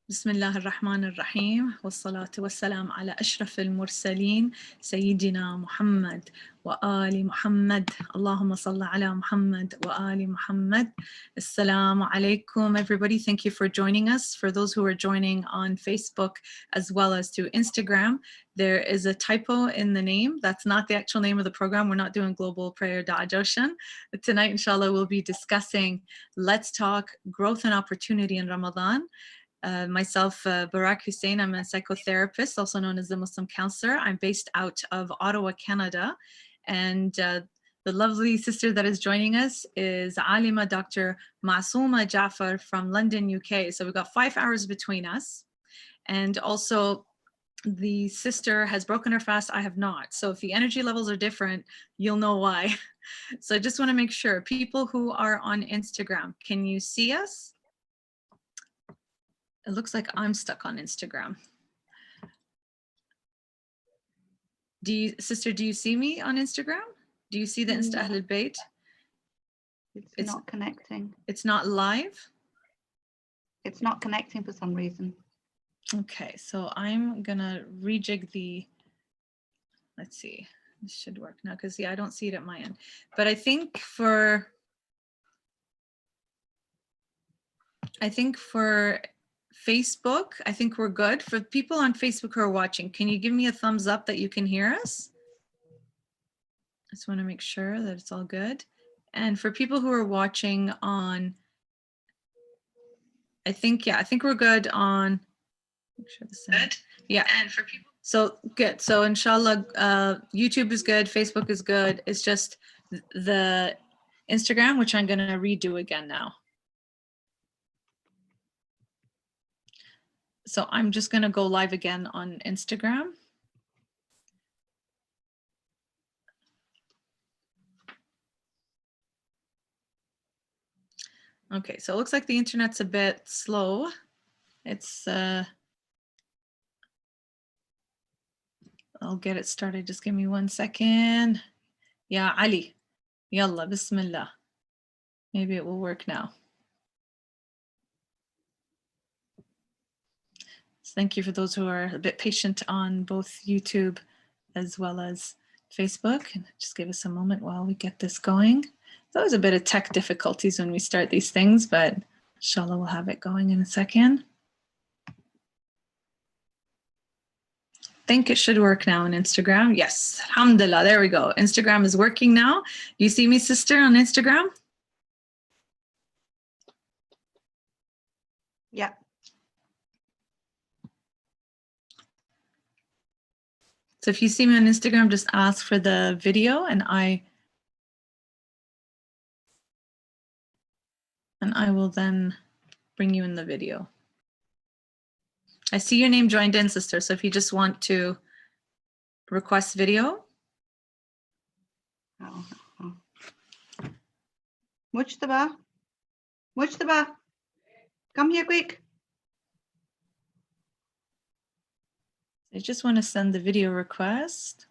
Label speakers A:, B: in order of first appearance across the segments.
A: بسم الله الرحمن الرحيم والصلاة والسلام على أشرف المرسلين سيدنا محمد وآل محمد اللهم صل على محمد وآل محمد. Assalamu alaikum everybody. Thank you for joining us. For those who are joining on Facebook as well as through Instagram, there is a typo in the name. That's not the actual name of the program. We're not doing Global Prayer Da'ajoshan. Tonight, inshallah, we'll be discussing Let's Talk Growth and Opportunity in Ramadan. Myself, Berak Hussain, I'm a psychotherapist, also known as the Muslim counselor. I'm based out of Ottawa, Canada. And the lovely sister that is joining us is Alima Dr. Masuma Jafer from London, UK. So we've got 5 hours between us. And also the sister has broken her fast, I have not. So if the energy levels are different, you'll know why. So I just want to make sure, people who are on Instagram, can you see us? It looks like I'm stuck on Instagram. Sister, do you see me on Instagram? Do you see the Insta Ahl al-Bayt?
B: It's not connecting.
A: It's not live?
B: It's not connecting for some reason.
A: Okay, so I'm gonna rejig the, let's see, this should work now because yeah, I don't see it at my end. But I think for Facebook, I think we're good. For people on Facebook who are watching, can you give me a thumbs up that you can hear us? I just want to make sure that it's all good. And for people who are watching on, I think we're good on, make sure this is good. Yeah. And for people. So good. So inshallah, YouTube is good. Facebook is good. It's just the Instagram, which I'm going to redo again now. So I'm just going to go live again on Instagram. Okay, so it looks like the internet's a bit slow. It's, I'll get it started. Just give me 1 second. Ya Ali, yalla, bismillah. Maybe it will work now. Thank you for those who are a bit patient on both YouTube as well as Facebook. And just give us a moment while we get this going. There's always a bit of tech difficulties when we start these things, but inshallah we'll have it going in a second. I think it should work now on Instagram. Yes, alhamdulillah, there we go. Instagram is working now. Do you see me, sister, on Instagram?
B: Yeah.
A: So if you see me on Instagram, just ask for the video and I will then bring you in the video. I see your name joined in, sister. So if you just want to request video.
B: Mujtaba, come here quick.
A: I just want to send the video request.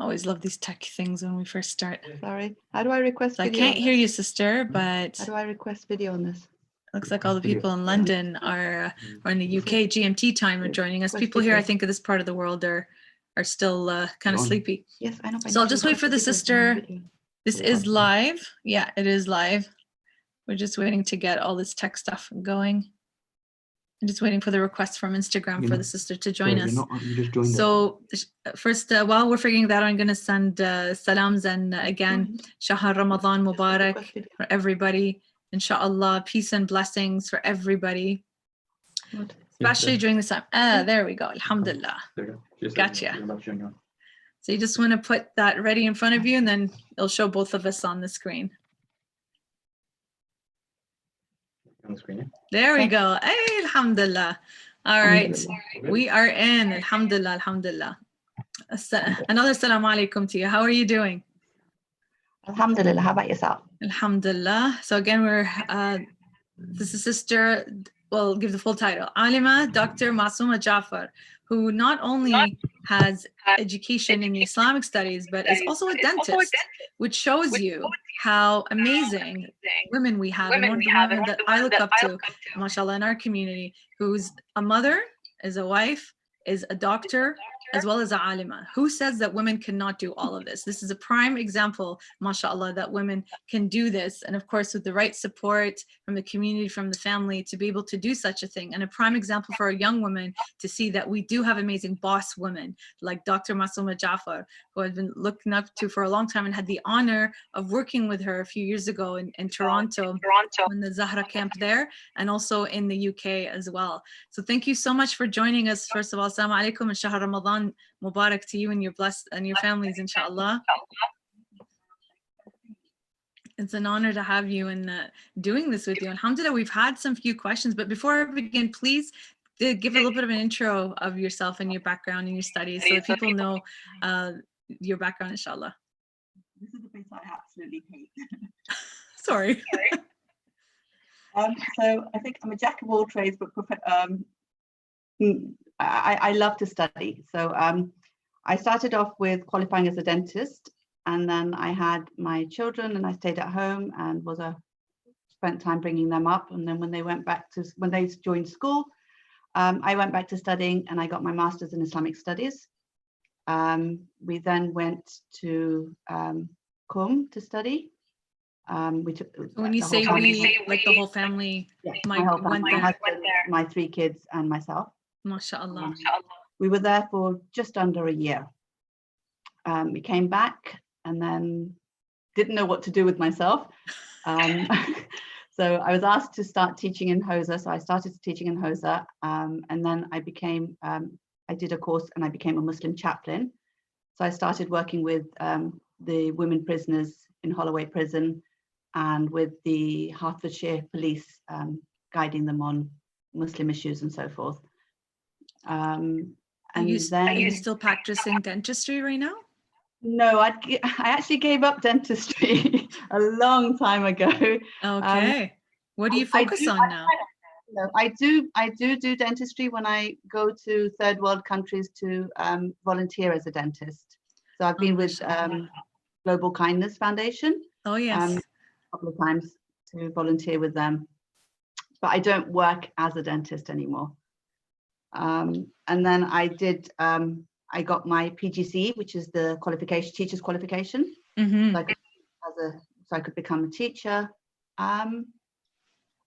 A: Always love these tech things when we first start.
B: Sorry, how do I request
A: so
B: video?
A: I can't hear you, sister, but
B: how do I request video on this?
A: Looks like all the people in London are in the UK GMT time are joining us. People here, I think, in this part of the world are still kind of sleepy.
B: Yes, I know.
A: So I'll just wait for the sister. This is live. Yeah, it is live. We're just waiting to get all this tech stuff going. I'm just waiting for the request from Instagram for the sister to join us. So first, while we're figuring that out, I'm going to send salams and again, Shahar Ramadan Mubarak for everybody. Inshallah, peace and blessings for everybody, especially during this time. There we go. Alhamdulillah. Gotcha. So you just want to put that ready in front of you and then it'll show both of us on the screen.
C: On the screen, yeah.
A: There we go. Hey, alhamdulillah. All right. We are in. Alhamdulillah, alhamdulillah. Another salam alaikum to you. How are you doing?
B: Alhamdulillah. How about yourself?
A: Alhamdulillah. So again, this is sister well, give the full title, Alima Dr. Masuma Jafer, who not only has education in the Islamic studies, but is also a dentist, which shows you how amazing women we have, and one of the women that I look up to, mashallah, in our community, who's a mother, is a wife, is a doctor, as well as a alima. Who says that women cannot do all of this? This is a prime example, mashallah, that women can do this. And of course, with the right support from the community, from the family, to be able to do such a thing. And a prime example for a young woman to see that we do have amazing boss women like Dr. Masuma Jafer, who I've been looking up to for a long time and had the honor of working with her a few years ago in Toronto, in the Zahra camp there, and also in the UK as well. So thank you so much for joining us. First of all, assalamu alaikum and Shahr Ramadan Mubarak to you and your blessed and your families, inshallah. It's an honor to have you and doing this with you. Alhamdulillah, we've had some few questions, but before I begin, please give a little bit of an intro of yourself and your background and your studies so that people know your background, inshallah.
D: This is the bit I absolutely hate.
A: Sorry.
D: So I think I'm a jack of all trades, but I love to study. So I started off with qualifying as a dentist, and then I had my children and I stayed at home and spent time bringing them up. And then when they joined school, I went back to studying and I got my master's in Islamic studies. We then went to Qom to study.
A: When you say we, like the whole family,
D: yes,
A: my
D: husband, my 3 kids and myself.
A: MashaAllah.
D: We were there for just under a year. We came back and then didn't know what to do with myself. So I was asked to start teaching in Hosea. So I started teaching in Hosea, and then I did a course and I became a Muslim chaplain. So I started working with the women prisoners in Holloway Prison and with the Hertfordshire police, guiding them on Muslim issues and so forth.
A: Are you still practicing dentistry right now?
D: No, I actually gave up dentistry a long time ago.
A: Okay. What do you focus on now?
D: I do dentistry when I go to third world countries to volunteer as a dentist. So I've been with Global Kindness Foundation.
A: Oh yes.
D: A couple of times to volunteer with them, but I don't work as a dentist anymore. And then I got my PGC, which is the teacher's qualification.
A: Mm-hmm.
D: So I could become a teacher. And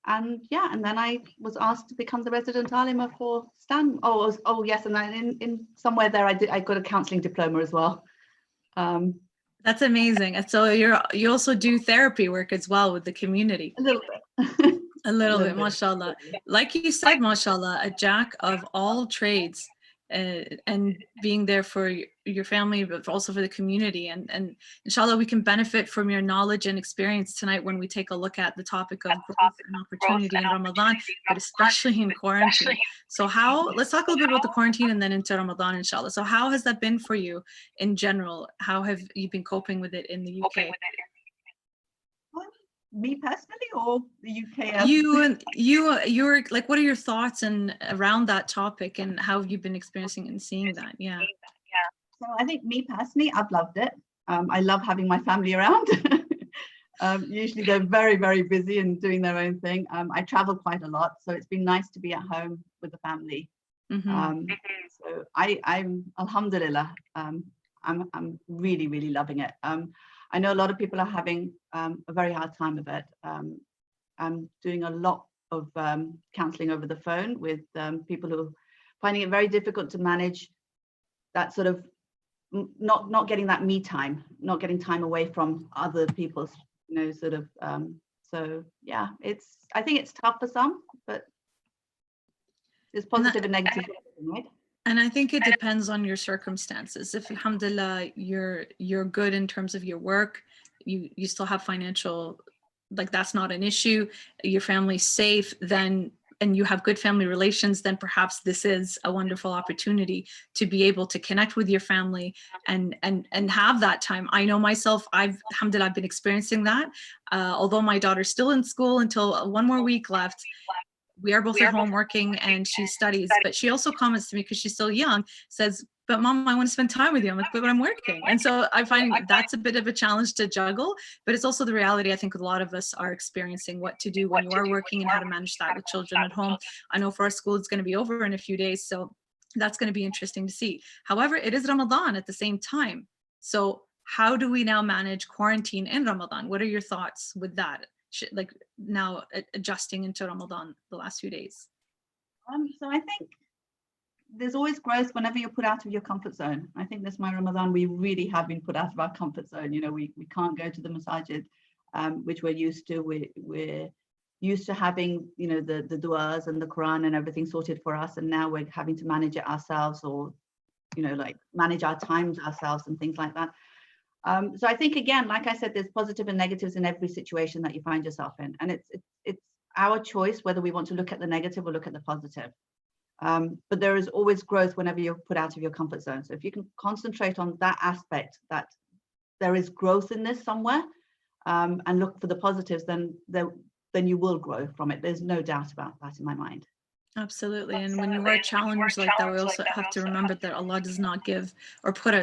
D: then I was asked to become the resident alima for Stan. Oh yes, and then in somewhere there I got a counselling diploma as well.
A: That's amazing. And so you also do therapy work as well with the community.
D: A little bit.
A: A little bit, mashallah. Like you said, mashallah, a jack of all trades, and being there for your family, but also for the community. And inshallah, we can benefit from your knowledge and experience tonight when we take a look at the topic of growth and opportunity in Ramadan, but especially in quarantine. So let's talk a little bit about the quarantine and then into Ramadan, inshallah. So how has that been for you in general? How have you been coping with it in the UK?
D: Me personally, or the UK?
A: You're like, what are your thoughts around that topic, and how have you been experiencing and seeing that? Yeah.
D: So I think me personally, I've loved it. I love having my family around. Usually they're very, very busy and doing their own thing. I travel quite a lot, so it's been nice to be at home with the family.
A: Mm-hmm.
D: So I'm alhamdulillah. I'm really, really loving it. I know a lot of people are having a very hard time of it. I'm doing a lot of counselling over the phone with people who are finding it very difficult to manage that sort of not getting that me time, not getting time away from other people's, sort of. So yeah, I think it's tough for some, but there's positive and negative, right?
A: And I think it depends on your circumstances. If alhamdulillah, you're good in terms of your work, you still have financial, like that's not an issue, your family's safe, then, and you have good family relations, then perhaps this is a wonderful opportunity to be able to connect with your family and have that time. I know myself, alhamdulillah, I've been experiencing that. Although my daughter's still in school until one more week left, we are both at home working, and she studies, but she also comments to me, because she's still young, says, but mom, I want to spend time with you. I'm like, but I'm working. And so I find that's a bit of a challenge to juggle, but it's also the reality I think a lot of us are experiencing, what to do when you are working and how to manage that with children at home. I know for our school, it's going to be over in a few days, so that's going to be interesting to see. However, it is Ramadan at the same time. So how do we now manage quarantine in Ramadan? What are your thoughts with that? Like now adjusting into Ramadan the last few days?
D: So I think there's always growth whenever you're put out of your comfort zone. I think this my Ramadan, we really have been put out of our comfort zone. You know, we can't go to the masajid, which we're used to. We're used to having, you know, the du'as and the Quran and everything sorted for us, and now we're having to manage it ourselves, or, you know, like manage our times ourselves and things like that. So I think, again, like I said, there's positive and negatives in every situation that you find yourself in, and it's our choice whether we want to look at the negative or look at the positive. But there is always growth whenever you're put out of your comfort zone. So if you can concentrate on that aspect, that there is growth in this somewhere, and look for the positives, then you will grow from it. There's no doubt about that in my mind.
A: Absolutely. And when you are challenged like that, we also have to remember that Allah does not give or put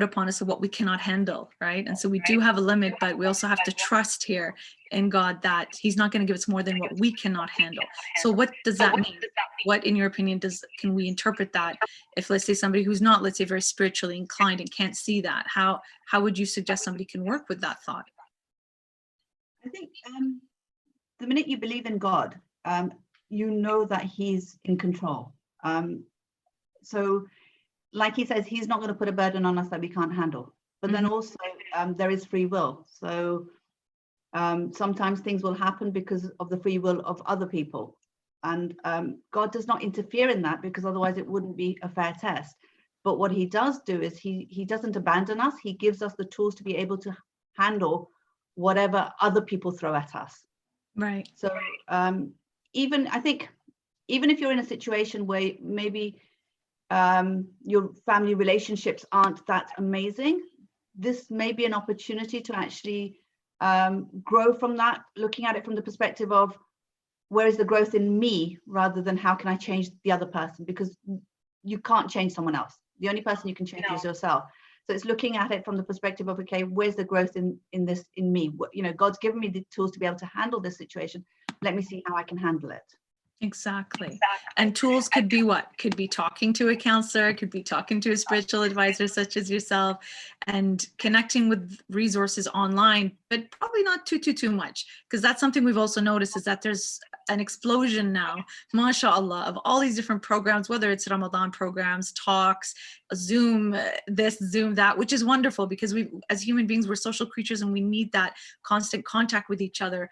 A: upon us what we cannot handle, right? And so we do have a limit, but we also have to trust here in God that He's not going to give us more than what we cannot handle. So what does that mean? What, in your opinion, can we interpret that? If, let's say, somebody who's not, let's say, very spiritually inclined and can't see that, how would you suggest somebody can work with that thought?
D: I think the minute you believe in God, you know that He's in control. So like He says, He's not going to put a burden on us that we can't handle. But then also there is free will. So sometimes things will happen because of the free will of other people. And God does not interfere in that, because otherwise it wouldn't be a fair test. But what He does do is he doesn't abandon us. He gives us the tools to be able to handle whatever other people throw at us.
A: Right.
D: So even if you're in a situation where maybe your family relationships aren't that amazing, this may be an opportunity to actually grow from that, looking at it from the perspective of where is the growth in me, rather than how can I change the other person, because you can't change someone else. The only person you can change is yourself. So it's looking at it from the perspective of, okay, where's the growth in me? You know, God's given me the tools to be able to handle this situation. Let me see how I can handle it.
A: Exactly. And tools could be what? Could be talking to a counselor, could be talking to a spiritual advisor such as yourself, and connecting with resources online, but probably not too much, because that's something we've also noticed, is that there's an explosion now, mashallah, of all these different programs, whether it's Ramadan programs, talks, Zoom, this, Zoom, that, which is wonderful, because we, as human beings, we're social creatures and we need that constant contact with each other.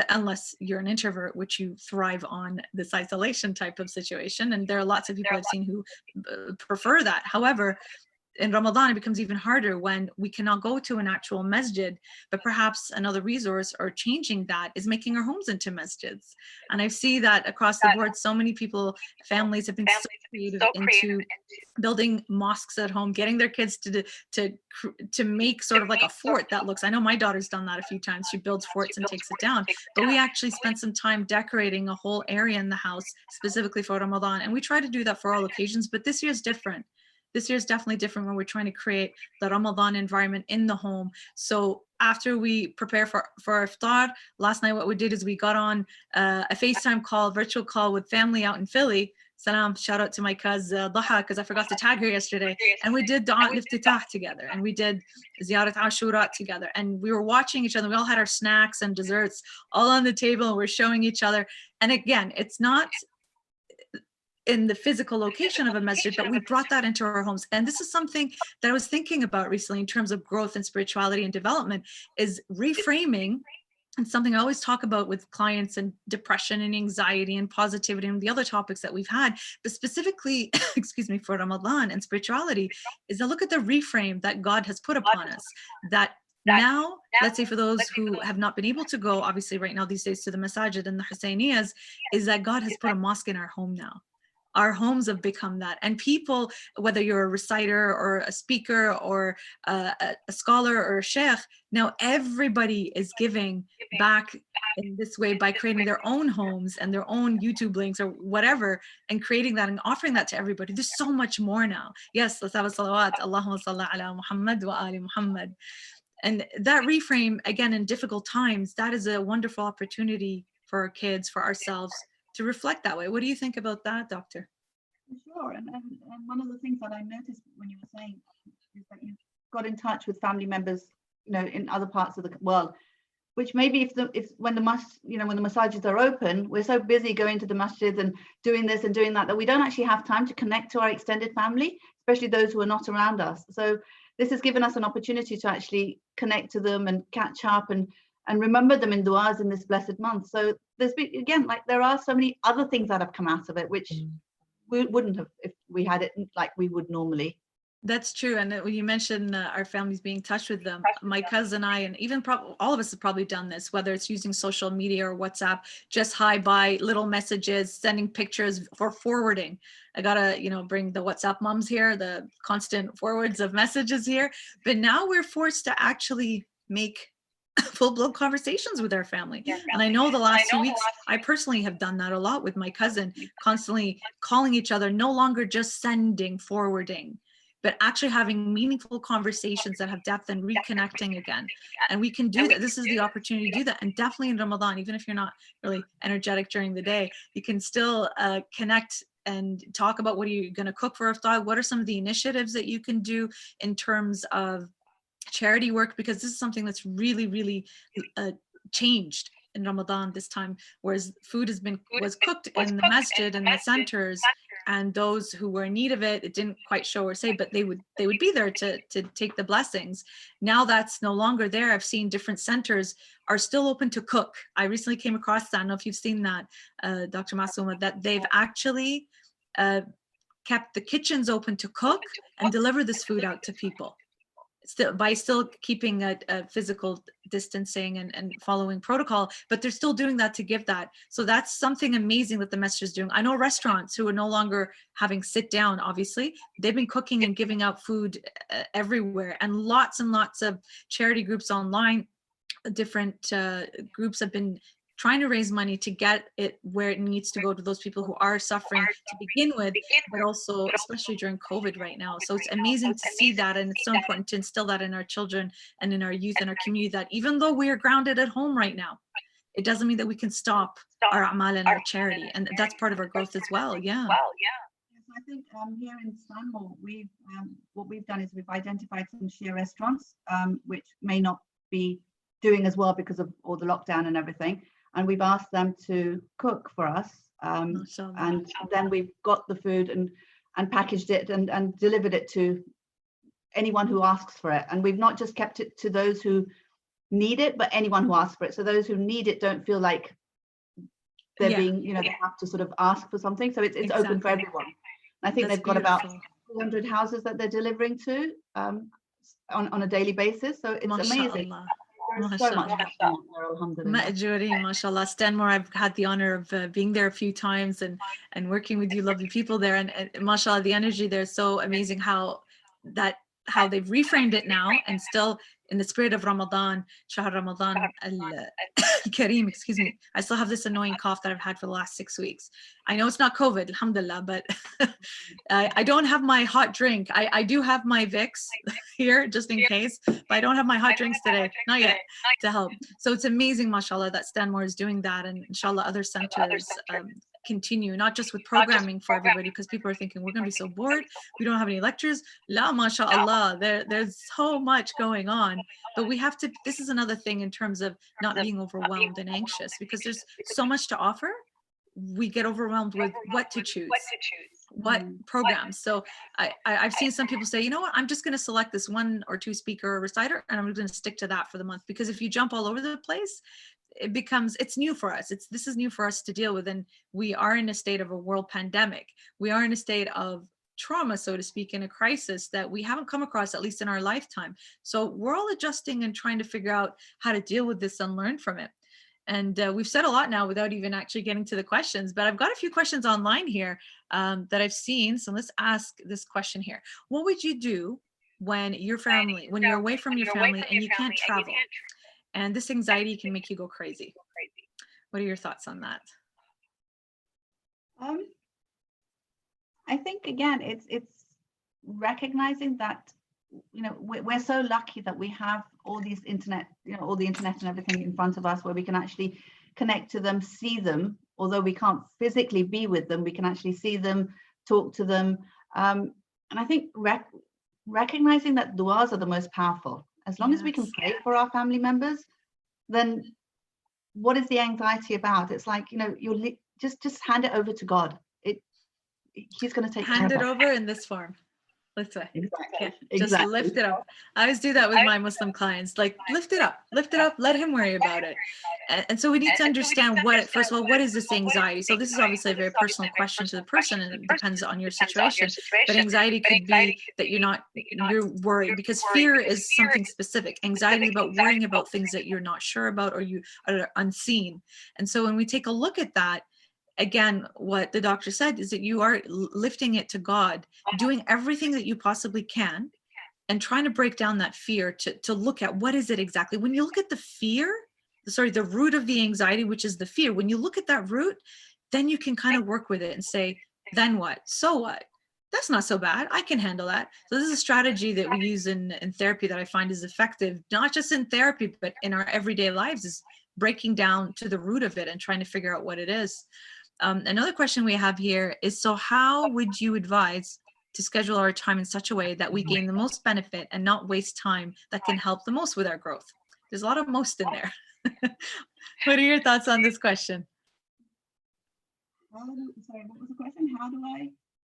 A: Unless you're an introvert, which you thrive on this isolation type of situation. And there are lots of people I've seen who prefer that. However, in Ramadan, it becomes even harder when we cannot go to an actual masjid, but perhaps another resource or changing that is making our homes into masjids. And I see that across the board, so many people, families have been so creative into building mosques at home, getting their kids to make sort of like a fort that looks, I know my daughter's done that a few times. She builds forts and takes it down, but we actually spent some time decorating a whole area in the house specifically for Ramadan. And we try to do that for all occasions, but this year's different. This year is definitely different when we're trying to create the Ramadan environment in the home. So after we prepare for our iftar, last night what we did is we got on a FaceTime call, virtual call with family out in Philly. Salam, shout out to my cousin Daha, because I forgot to tag her yesterday. And we did Du'a al-Iftitah together, and we did Ziyarat Ashura together. And we were watching each other. We all had our snacks and desserts all on the table, and we're showing each other. And again, it's not in the physical location of a masjid, but we brought that into our homes. And this is something that I was thinking about recently in terms of growth and spirituality and development, is reframing. And something I always talk about with clients, and depression and anxiety and positivity and the other topics that we've had, but specifically, excuse me, for Ramadan and spirituality, is to look at the reframe that God has put upon us. That now, let's say for those who have not been able to go, obviously right now these days, to the masajid and the Hussainiyas, is that God has put a mosque in our home now. Our homes have become that. And people, whether you're a reciter or a speaker or a scholar or a sheikh, now everybody is giving back in this way by creating their own homes and their own YouTube links or whatever, and creating that and offering that to everybody. There's so much more now. Yes, let's have a salawat. Allahumma salli ala Muhammad wa ali Muhammad. And that reframe, again, in difficult times, that is a wonderful opportunity for our kids, for ourselves, to reflect that way. What do you think about that, Doctor?
D: Sure. And one of the things that I noticed when you were saying is that you got in touch with family members, in other parts of the world, which maybe if when the massages are open, we're so busy going to the masjids and doing this and doing that we don't actually have time to connect to our extended family, especially those who are not around us. So this has given us an opportunity to actually connect to them and catch up and remember them in du'as in this blessed month. So there's been, again, like there are so many other things that have come out of it, which we wouldn't have if we had it like we would normally.
A: That's true. And when you mentioned our families being in touch with them, my cousin and I, and even all of us have probably done this, whether it's using social media or WhatsApp, just hi, bye, little messages, sending pictures for forwarding. I gotta, bring the WhatsApp moms here, the constant forwards of messages here. But now we're forced to actually make full-blown conversations with our family. And I know the last 2 weeks, I personally have done that a lot with my cousin, constantly calling each other, no longer just sending, forwarding, but actually having meaningful conversations that have depth and reconnecting again. And we can do that. This is the opportunity to do that. And definitely in Ramadan, even if you're not really energetic during the day, you can still connect and talk about what are you going to cook for iftar? What are some of the initiatives that you can do in terms of charity work? Because this is something that's really, really changed in Ramadan this time, whereas food was cooked in the masjid and the centers, and those who were in need of it, it didn't quite show or say, but they would be there to take the blessings. Now that's no longer there. I've seen different centers are still open to cook. I recently came across that. I don't know if you've seen that, Dr. Masuma, that they've actually kept the kitchens open to cook and deliver this food out to people. Still keeping a physical distancing and following protocol, but they're still doing that to give that. So that's something amazing that the message is doing. I know restaurants who are no longer having sit down, obviously, they've been cooking and giving out food everywhere, and lots of charity groups online, different groups have been trying to raise money to get it where it needs to go to those people who are suffering to begin with, but also especially during COVID right now. So it's amazing to see that, and it's so important to instill that in our children and in our youth and our community, that even though we are grounded at home right now, it doesn't mean that we can stop our amal and our charity, and that's part of our growth as well. Yeah.
D: I think here in Istanbul, what we've done is we've identified some Shia restaurants which may not be doing as well because of all the lockdown and everything. And we've asked them to cook for us. And then we've got the food and packaged it and delivered it to anyone who asks for it. And we've not just kept it to those who need it, but anyone who asks for it. So those who need it don't feel like they're being, they have to sort of ask for something. So it's exactly open for everyone. And I think they've got about 200 houses that they're delivering to on a daily basis. So it's amazing. So much
A: Ma'jureen, mashallah. Stanmore, I've had the honor of being there a few times and working with you lovely people there, and mashallah, the energy there is so amazing, how they've reframed it now, and still in the spirit of Ramadan, Shahr Ramadan Kareem, excuse me. I still have this annoying cough that I've had for the last 6 weeks. I know it's not COVID, alhamdulillah, but I don't have my hot drink. I do have my Vicks here just in case, but I don't have my hot drinks today, not yet, to help. So it's amazing, mashallah, that Stanmore is doing that, and inshallah other centers continue, not just with programming for everybody, because people are thinking we're going to be so bored, we don't have any lectures. La, mashallah, there's so much going on, but we have to, this is another thing in terms of not being overwhelmed and anxious, because there's so much to offer. We get overwhelmed with what to choose, what programs. So I've seen some people say, you know what, I'm just going to select this 1 or 2 speaker or reciter, and I'm going to stick to that for the month, because if you jump all over the place, it's new for us. This is new for us to deal with. And we are in a state of a world pandemic. We are in a state of trauma, so to speak, in a crisis that we haven't come across, at least in our lifetime. So we're all adjusting and trying to figure out how to deal with this and learn from it. And we've said a lot now without even actually getting to the questions, but I've got a few questions online here that I've seen. So let's ask this question here. What would you do when you're away from your family and you can't travel? And this anxiety can make you go crazy. What are your thoughts on that?
D: I think again, it's recognizing that, you know, we're so lucky that we have all these internet, you know, all the internet and everything in front of us, where we can actually connect to them, see them. Although we can't physically be with them, we can actually see them, talk to them. And I think recognizing that du'as are the most powerful. As long as we can pray for our family members, then what is the anxiety about? It's like, you know, you're just hand it over to God. He's going to take
A: hand
D: care
A: it
D: of
A: over in this form. Let's say just
D: Exactly.
A: lift it up. I always do that with my Muslim clients, like lift it up, let him worry about it. And so we need to understand first of all, what is this anxiety? So this is obviously a very personal question to the person, and it depends on your situation. But anxiety could be that you're worried, because fear is something specific. Anxiety is about worrying about things that you're not sure about, or you are unseen. And so when we take a look at that, again, what the doctor said is that you are lifting it to God, doing everything that you possibly can, and trying to break down that fear to look at what is it exactly. When you look at the root of the anxiety, which is the fear, when you look at that root, then you can kind of work with it and say, then what? So what? That's not so bad. I can handle that. So this is a strategy that we use in therapy that I find is effective, not just in therapy, but in our everyday lives, is breaking down to the root of it and trying to figure out what it is. Another question we have here is, so how would you advise to schedule our time in such a way that we gain the most benefit and not waste time that can help the most with our growth? There's a lot of most in there. What are your thoughts on this question?
D: Sorry, what was the question?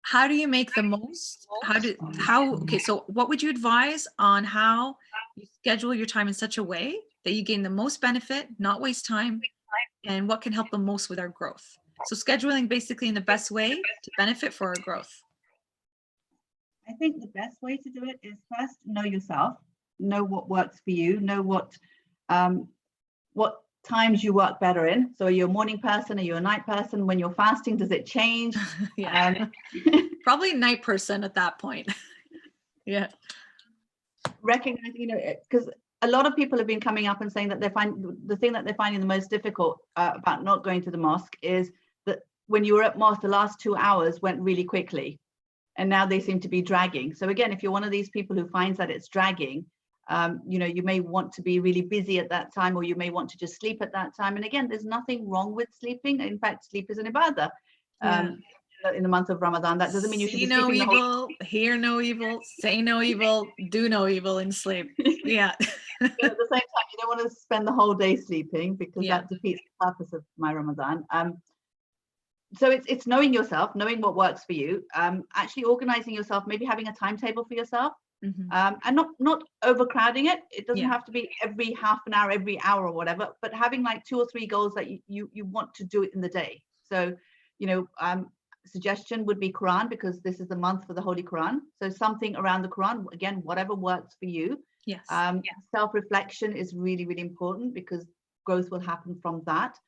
A: How do you make the most? Okay, so what would you advise on how you schedule your time in such a way that you gain the most benefit, not waste time, and what can help the most with our growth? So scheduling basically in the best way to benefit for our growth.
D: I think the best way to do it is first know yourself, know what works for you, know what times you work better in. So are you a morning person? Are you a night person? When you're fasting, does it change?
A: Probably night person at that point. Yeah.
D: Recognize, you know, because a lot of people have been coming up and saying that the thing that they're finding the most difficult about not going to the mosque is that when you were at mosque, the last 2 hours went really quickly, and now they seem to be dragging. So again, if you're one of these people who finds that it's dragging, you know, you may want to be really busy at that time, or you may want to just sleep at that time. And again, there's nothing wrong with sleeping. In fact, sleep is an ibadah. In the month of Ramadan, that doesn't mean you should be sleeping
A: no evil, hear no evil, say no evil, do no evil in sleep. Yeah.
D: But at the same time, you don't want to spend the whole day sleeping, because that defeats the purpose of my Ramadan. So it's knowing yourself, knowing what works for you, actually organizing yourself, maybe having a timetable for yourself, and not overcrowding it. It doesn't have to be every half an hour, every hour or whatever, but having like 2 or 3 goals that you want to do it in the day. So, you know, suggestion would be Quran, because this is the month for the Holy Quran. So something around the Quran, again, whatever works for you.
A: Yes.
D: Self-reflection is really, really important, because growth will happen from that.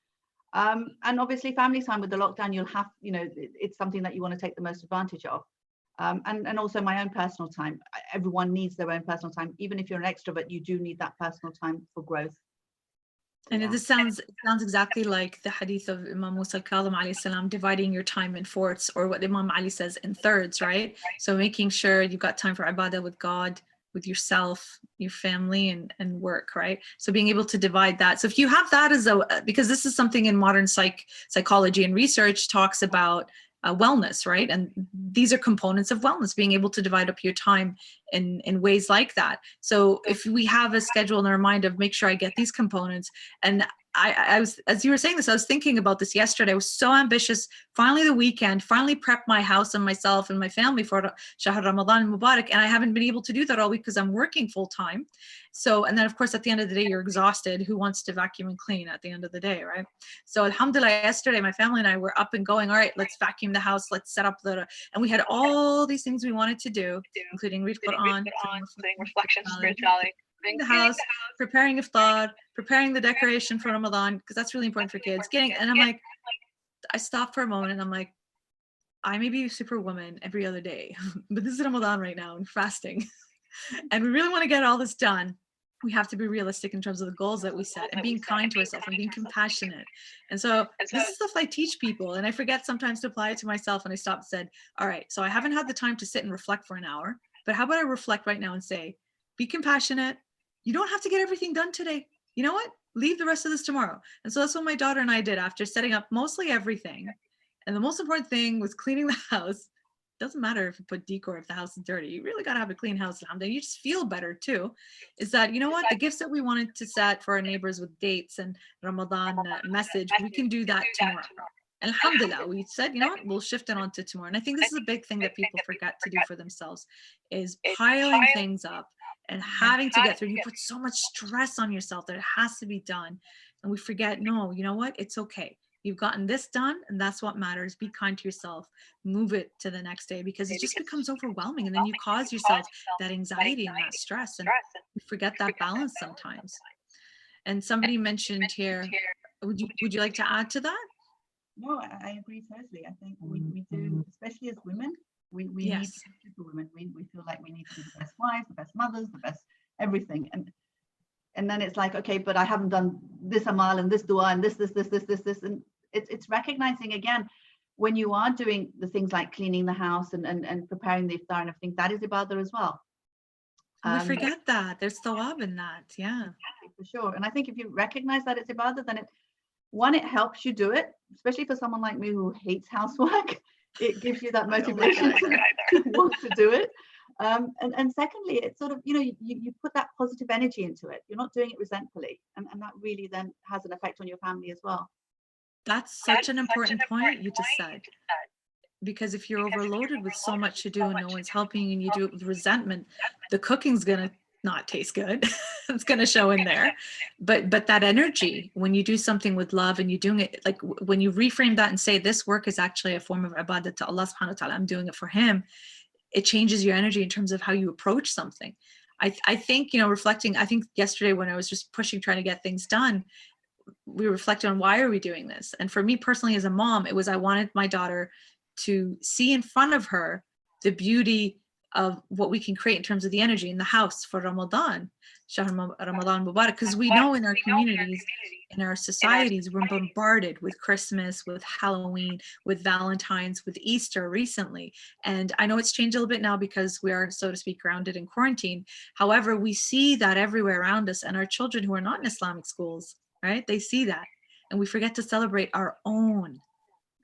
D: And obviously family time with the lockdown, you'll have, you know, it's something that you want to take the most advantage of. And also my own personal time. Everyone needs their own personal time. Even if you're an extrovert, you do need that personal time for growth.
A: And this sounds exactly like the hadith of Imam Musa al-Kadhim alayhi salam, dividing your time in fourths, or what Imam Ali says, in thirds, right? So making sure you've got time for ibadah with God, with yourself, your family, and work, right? So being able to divide that. So if you have that because this is something in modern psychology and research talks about wellness, right? And these are components of wellness, being able to divide up your time in ways like that. So if we have a schedule in our mind of make sure I get these components, and I was, as you were saying this, I was thinking about this yesterday. I was so ambitious. Finally, the weekend, finally prepped my house and myself and my family for Shahr Ramadan Mubarak. And I haven't been able to do that all week because I'm working full time. So, and then of course, at the end of the day, you're exhausted. Who wants to vacuum and clean at the end of the day, right? So alhamdulillah, yesterday, my family and I were up and going, all right, let's vacuum the house. Let's set up and we had all these things we wanted to do, including read Quran,
E: doing reflection, spirituality.
A: the house, preparing iftar, preparing the decoration for Ramadan, because that's really important for kids. And I'm like, I stopped for a moment and I'm like, I may be a superwoman every other day, but this is Ramadan right now and fasting. And we really want to get all this done. We have to be realistic in terms of the goals that we set and being kind to ourselves and being compassionate. And so this is stuff I teach people, and I forget sometimes to apply it to myself. And I stopped and said, all right, so I haven't had the time to sit and reflect for an hour, but how about I reflect right now and say, be compassionate. You don't have to get everything done today. You know what? Leave the rest of this tomorrow. And so that's what my daughter and I did after setting up mostly everything. And the most important thing was cleaning the house. Doesn't matter if you put decor if the house is dirty. You really got to have a clean house. You just feel better too. Is that, you know what, the gifts that we wanted to set for our neighbors with dates and Ramadan message, we can do that tomorrow. Alhamdulillah, we said, you know what, we'll shift it onto tomorrow. And I think this is a big thing that people forget to do for themselves, is piling things up and having to get through. You put so much stress on yourself that it has to be done. And we forget, no, you know what, it's okay. You've gotten this done, and that's what matters. Be kind to yourself, move it to the next day, because it just becomes overwhelming. And then you cause yourself that anxiety and that stress, and you forget that balance sometimes. And somebody mentioned here, would you like to add to that?
D: No, I agree totally. I think we do, especially as women, we need to be superwomen. We feel like we need to be the best wives, the best mothers, the best everything. And then it's like, okay, but I haven't done this amal and this dua and this. And it's recognizing again, when you are doing the things like cleaning the house and preparing the iftar and everything, that is ibadah as well.
A: We forget that. There's thawab in that. Yeah.
D: For sure. And I think if you recognize that it's ibadah, then it helps you do it, especially for someone like me who hates housework. It gives you that motivation to want to do it. And secondly, it's sort of, you put that positive energy into it. You're not doing it resentfully. And that really then has an effect on your family as well.
A: That's such an important point you just said. Because if you're overloaded with so much to do and no one's helping and you do it with resentment, the cooking's going to not taste good. It's going to show in there. But that energy, when you do something with love and you're doing it, like when you reframe that and say, this work is actually a form of ibadah to Allah subhanahu wa ta'ala, I'm doing it for him, it changes your energy in terms of how you approach something. I think, reflecting, I think yesterday when I was just pushing, trying to get things done, we reflected on why are we doing this? And for me personally as a mom, it was, I wanted my daughter to see in front of her the beauty of what we can create in terms of the energy in the house for Ramadan, Ramadan Mubarak, because we know in our communities, in our societies, we're bombarded with Christmas, with Halloween, with Valentine's, with Easter recently. And I know it's changed a little bit now because we are, so to speak, grounded in quarantine. However, we see that everywhere around us, and our children who are not in Islamic schools, right? They see that, and we forget to celebrate our own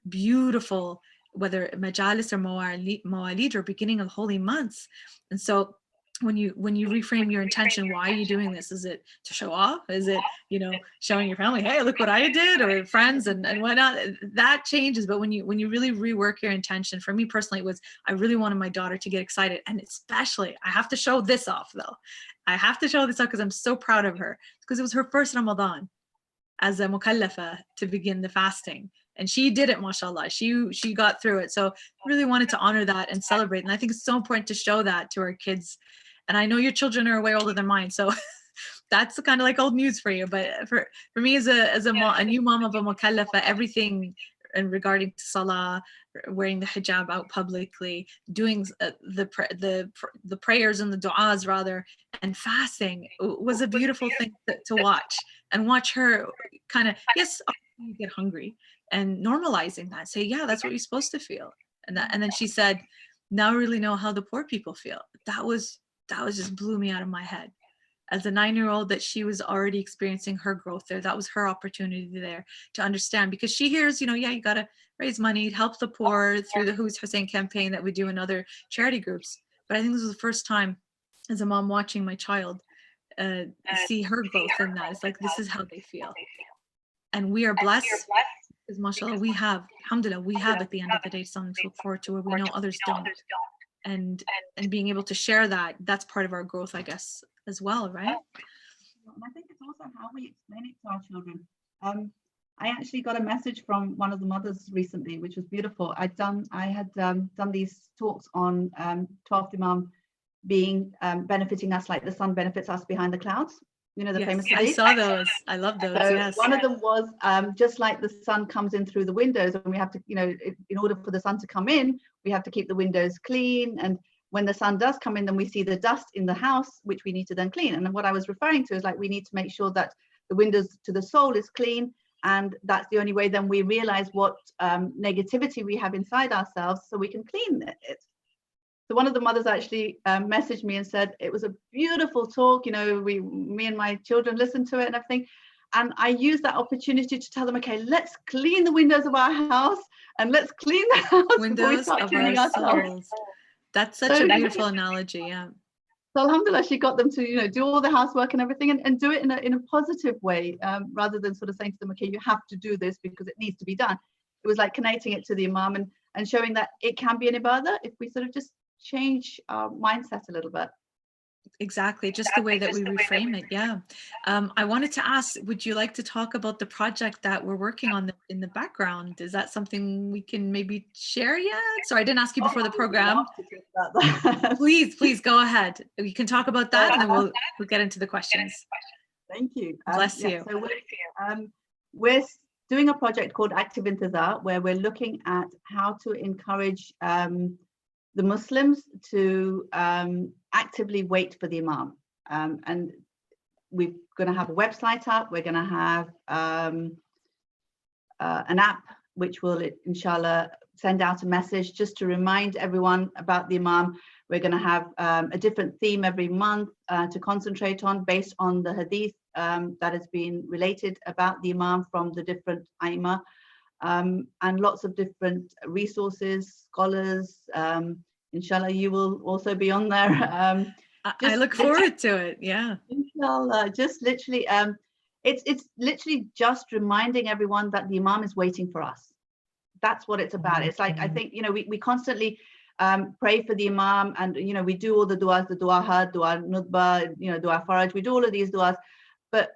A: beautiful, whether majalis or mawalid or beginning of holy months. And so when you reframe your intention, why are you doing this? Is it to show off? Is it, showing your family, hey, look what I did, or friends and whatnot? That changes. But when you really rework your intention, for me personally, it was, I really wanted my daughter to get excited. And especially, I have to show this off though. I have to show this off because I'm so proud of her, because it was her first Ramadan as a mukallafa to begin the fasting. And she did it, mashallah. She got through it. So really wanted to honor that and celebrate. And I think it's so important to show that to our kids. And I know your children are way older than mine, so that's kind of like old news for you. But for me as a new mom of a mukallafa, everything and regarding to salah, wearing the hijab out publicly, doing the prayers and the du'as rather, and fasting was a beautiful thing to watch. And watch her kind of, yes, you get hungry, and normalizing that, say, yeah, that's what you're supposed to feel. And then she said, now I really know how the poor people feel. That was just blew me out of my head. As a 9-year-old, that she was already experiencing her growth there. That was her opportunity there to understand, because she hears, yeah, you got to raise money, help the poor through the Hussain campaign that we do in other charity groups. But I think this was the first time as a mom watching my child see her growth in that. It's like, this is how they feel. And we are blessed because mashallah, we have, alhamdulillah, we have at the end of the day something to look forward to where we know others don't. And being able to share that, that's part of our growth, I guess, as well, right?
D: And I think it's also how we explain it to our children. I actually got a message from one of the mothers recently, which was beautiful. I had done these talks on 12th Imam being benefiting us like the sun benefits us behind the clouds. You know, the famous
A: I
D: hadith?
A: saw those. I love those.
D: So
A: Yes.
D: one of them was just like the sun comes in through the windows, and we have to, you know, in order for the sun to come in, we have to keep the windows clean. And when the sun does come in, then we see the dust in the house, which we need to then clean. And then what I was referring to is like, we need to make sure that the windows to the soul is clean. And that's the only way then we realize what negativity we have inside ourselves, so we can clean it. So one of the mothers actually messaged me and said, it was a beautiful talk. You know, me and my children listened to it and everything. And I used that opportunity to tell them, okay, let's clean the windows of our house and let's clean the house before we
A: Windows
D: start
A: of
D: cleaning
A: our
D: ourselves.
A: souls. That's such a beautiful analogy. Yeah.
D: So alhamdulillah, she got them to, you know, do all the housework and everything, and do it in a positive way, rather than sort of saying to them, okay, you have to do this because it needs to be done. It was like connecting it to the Imam and showing that it can be an ibadah if we sort of just change our mindset a little bit.
A: Exactly, just the way that we reframe it. Yeah. I wanted to ask, would you like to talk about the project that we're working on in the background? Is that something we can maybe share yet? So I didn't ask you before the program. Please go ahead. We can talk about that, and then we'll get into the questions.
D: Thank you.
A: Bless
D: yeah,
A: you.
D: So we're doing a project called Active Intizar, where we're looking at how to encourage the Muslims to actively wait for the Imam. And we're going to have a website up. We're going to have an app which will, inshallah, send out a message just to remind everyone about the Imam. We're going to have a different theme every month to concentrate on based on the hadith that has been related about the Imam from the different Aima, and lots of different resources, scholars. Inshallah, you will also be on there.
A: I look forward to it. Yeah.
D: Inshallah, just literally, it's literally just reminding everyone that the Imam is waiting for us. That's what it's about. It's like, I think, you know, we constantly pray for the Imam, and, you know, we do all the du'as, the dua had, dua nudba, you know, dua faraj, we do all of these du'as, but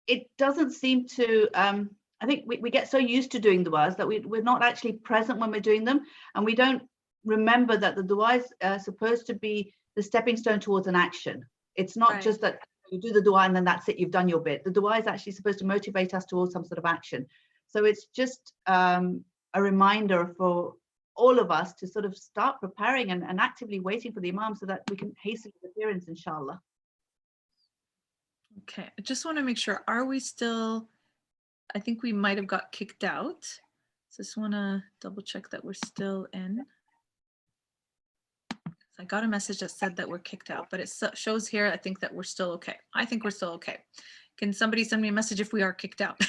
D: it doesn't seem to, I think we get so used to doing du'as that we're not actually present when we're doing them, and we don't remember that the dua is supposed to be the stepping stone towards an action. It's not just that you do the dua and then that's it, you've done your bit. The dua is actually supposed to motivate us towards some sort of action. So it's just a reminder for all of us to sort of start preparing and actively waiting for the Imam so that we can hasten his appearance, inshallah.
A: Okay, I just want to make sure, are we still, I think we might have got kicked out. So just want to double check that we're still in. I got a message that said that we're kicked out, but it shows here, I think that we're still okay. I think we're still okay. Can somebody send me a message if we are kicked out?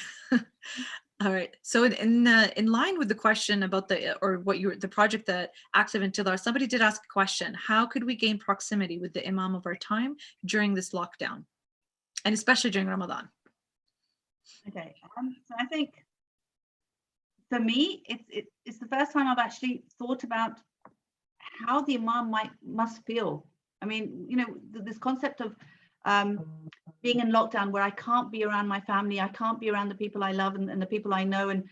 A: All right. So in line with the question about the project that Active Intizar, somebody did ask a question. How could we gain proximity with the Imam of our time during this lockdown, and especially during Ramadan?
D: Okay. So I think for me, it's the first time I've actually thought about how the Imam must feel. I mean, you know, this concept of being in lockdown where I can't be around my family, I can't be around the people I love and the people I know, and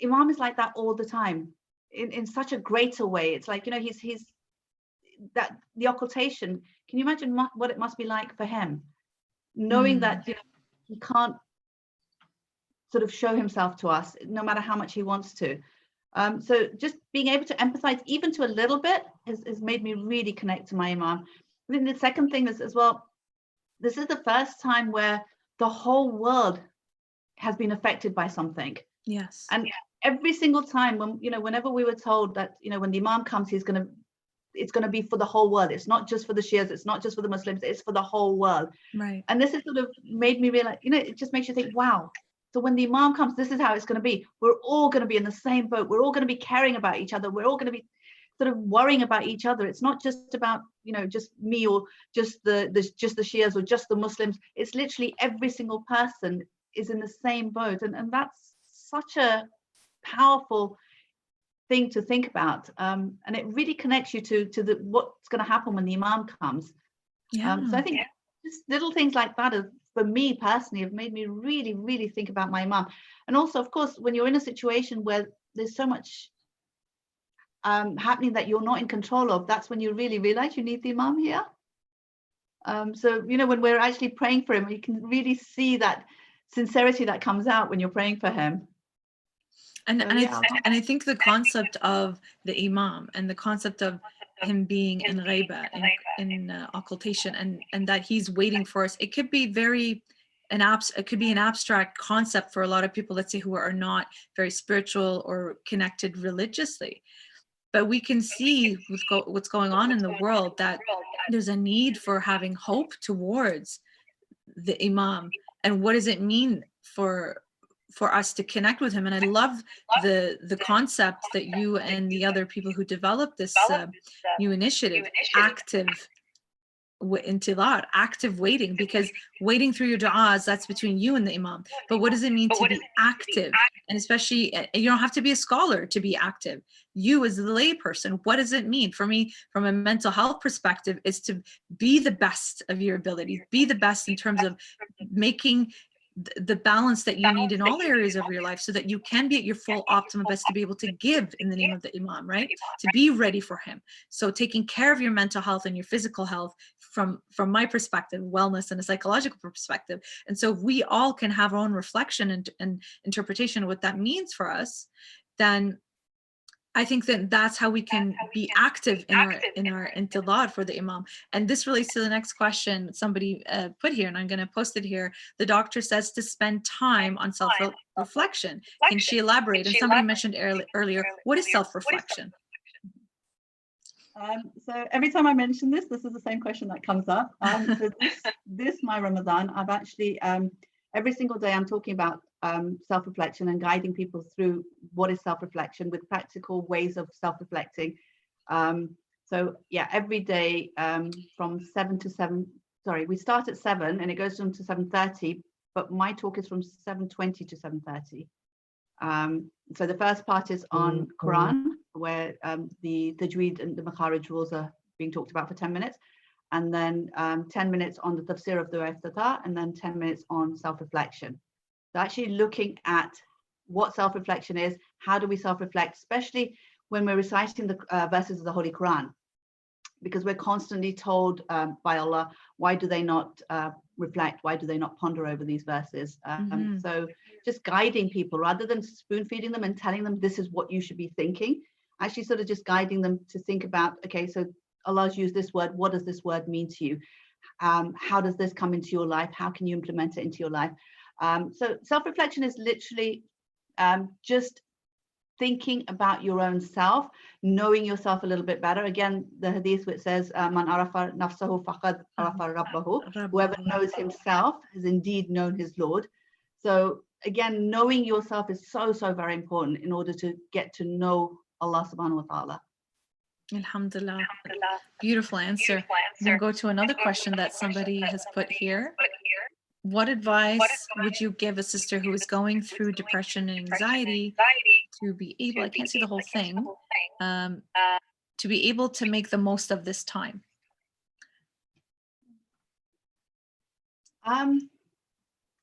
D: Imam is like that all the time in such a greater way. It's like, you know, he's that the occultation. Can you imagine what it must be like for him, knowing that, you know, he can't sort of show himself to us no matter how much he wants to. So just being able to empathize even to a little bit has made me really connect to my Imam. I think the second thing is as well, this is the first time where the whole world has been affected by something.
A: Yes.
D: And every single time when, you know, whenever we were told that, you know, when the Imam comes, it's going to be for the whole world. It's not just for the Shias, it's not just for the Muslims, it's for the whole world.
A: Right.
D: And this has sort of made me realize, you know, it just makes you think, wow. So when the Imam comes, this is how it's going to be. We're all going to be in the same boat. We're all going to be caring about each other. We're all going to be sort of worrying about each other. It's not just about, you know, just me or just the Shias or just the Muslims. It's literally every single person is in the same boat. And that's such a powerful thing to think about. And it really connects you to what's going to happen when the Imam comes.
A: Yeah.
D: So I think just little things like that for me personally have made me really, really think about my Imam. And also, of course, when you're in a situation where there's so much happening that you're not in control of, that's when you really realize you need the Imam here. So, you know, when we're actually praying for him, you can really see that sincerity that comes out when you're praying for him.
A: And,
D: So,
A: and,
D: yeah.
A: I think the concept of the Imam and the concept of him being in ghaiba, in occultation, and that he's waiting for us, it could be it could be an abstract concept for a lot of people, let's say, who are not very spiritual or connected religiously. But we can see what's going on in the world, that there's a need for having hope towards the Imam. And what does it mean for us to connect with him? And I love the concept that you and the other people who developed this new initiative, active intilar, active waiting, because waiting through your du'as, that's between you and the Imam. But what does it mean to be active? And especially, you don't have to be a scholar to be active. You as the lay person, what does it mean? For me, from a mental health perspective, is to be the best of your abilities, be the best in terms of making the balance that you need in all areas of your life, so that you can be at your full optimum best to be able to give in the name of the Imam, right? To be ready for him. So taking care of your mental health and your physical health from my perspective, wellness and a psychological perspective. And so if we all can have our own reflection and interpretation of what that means for us, then I think that that's how we can be active in our intidad for the Imam. And this relates to the next question somebody put here, and I'm going to post it here. The doctor says to spend time on self-reflection. Can she elaborate? And somebody mentioned earlier, what is self-reflection?
D: So every time I mention this is the same question that comes up. So this my Ramadan, I've actually, every single day I'm talking about self-reflection and guiding people through what is self-reflection with practical ways of self-reflecting. So yeah, every day from 7 to 7, sorry, we start at 7 and it goes on to 7:30, but my talk is from 7:20 to 7:30. So the first part is on Quran, where the tajweed and the makharij rules are being talked about for 10 minutes. And then 10 minutes on the tafsir of the Iftata, and then 10 minutes on self-reflection. So actually looking at what self-reflection is, how do we self-reflect, especially when we're reciting the verses of the Holy Quran, because we're constantly told by Allah, why do they not reflect? Why do they not ponder over these verses? So just guiding people rather than spoon feeding them and telling them this is what you should be thinking, actually sort of just guiding them to think about, okay, so Allah's used this word. What does this word mean to you? How does this come into your life? How can you implement it into your life? So self-reflection is literally just thinking about your own self, knowing yourself a little bit better. Again, the hadith which says, "Man arafa nafsahu faqad arafa rabbahu." Whoever knows himself has indeed known his Lord. So again, knowing yourself is so very important in order to get to know Allah subhanahu wa ta'ala.
A: Alhamdulillah. Beautiful answer. I'm going to go to another question that somebody has put here. What advice would you give a sister who is going through depression and anxiety to be able, I can't see the whole thing, to be able to make the most of this time?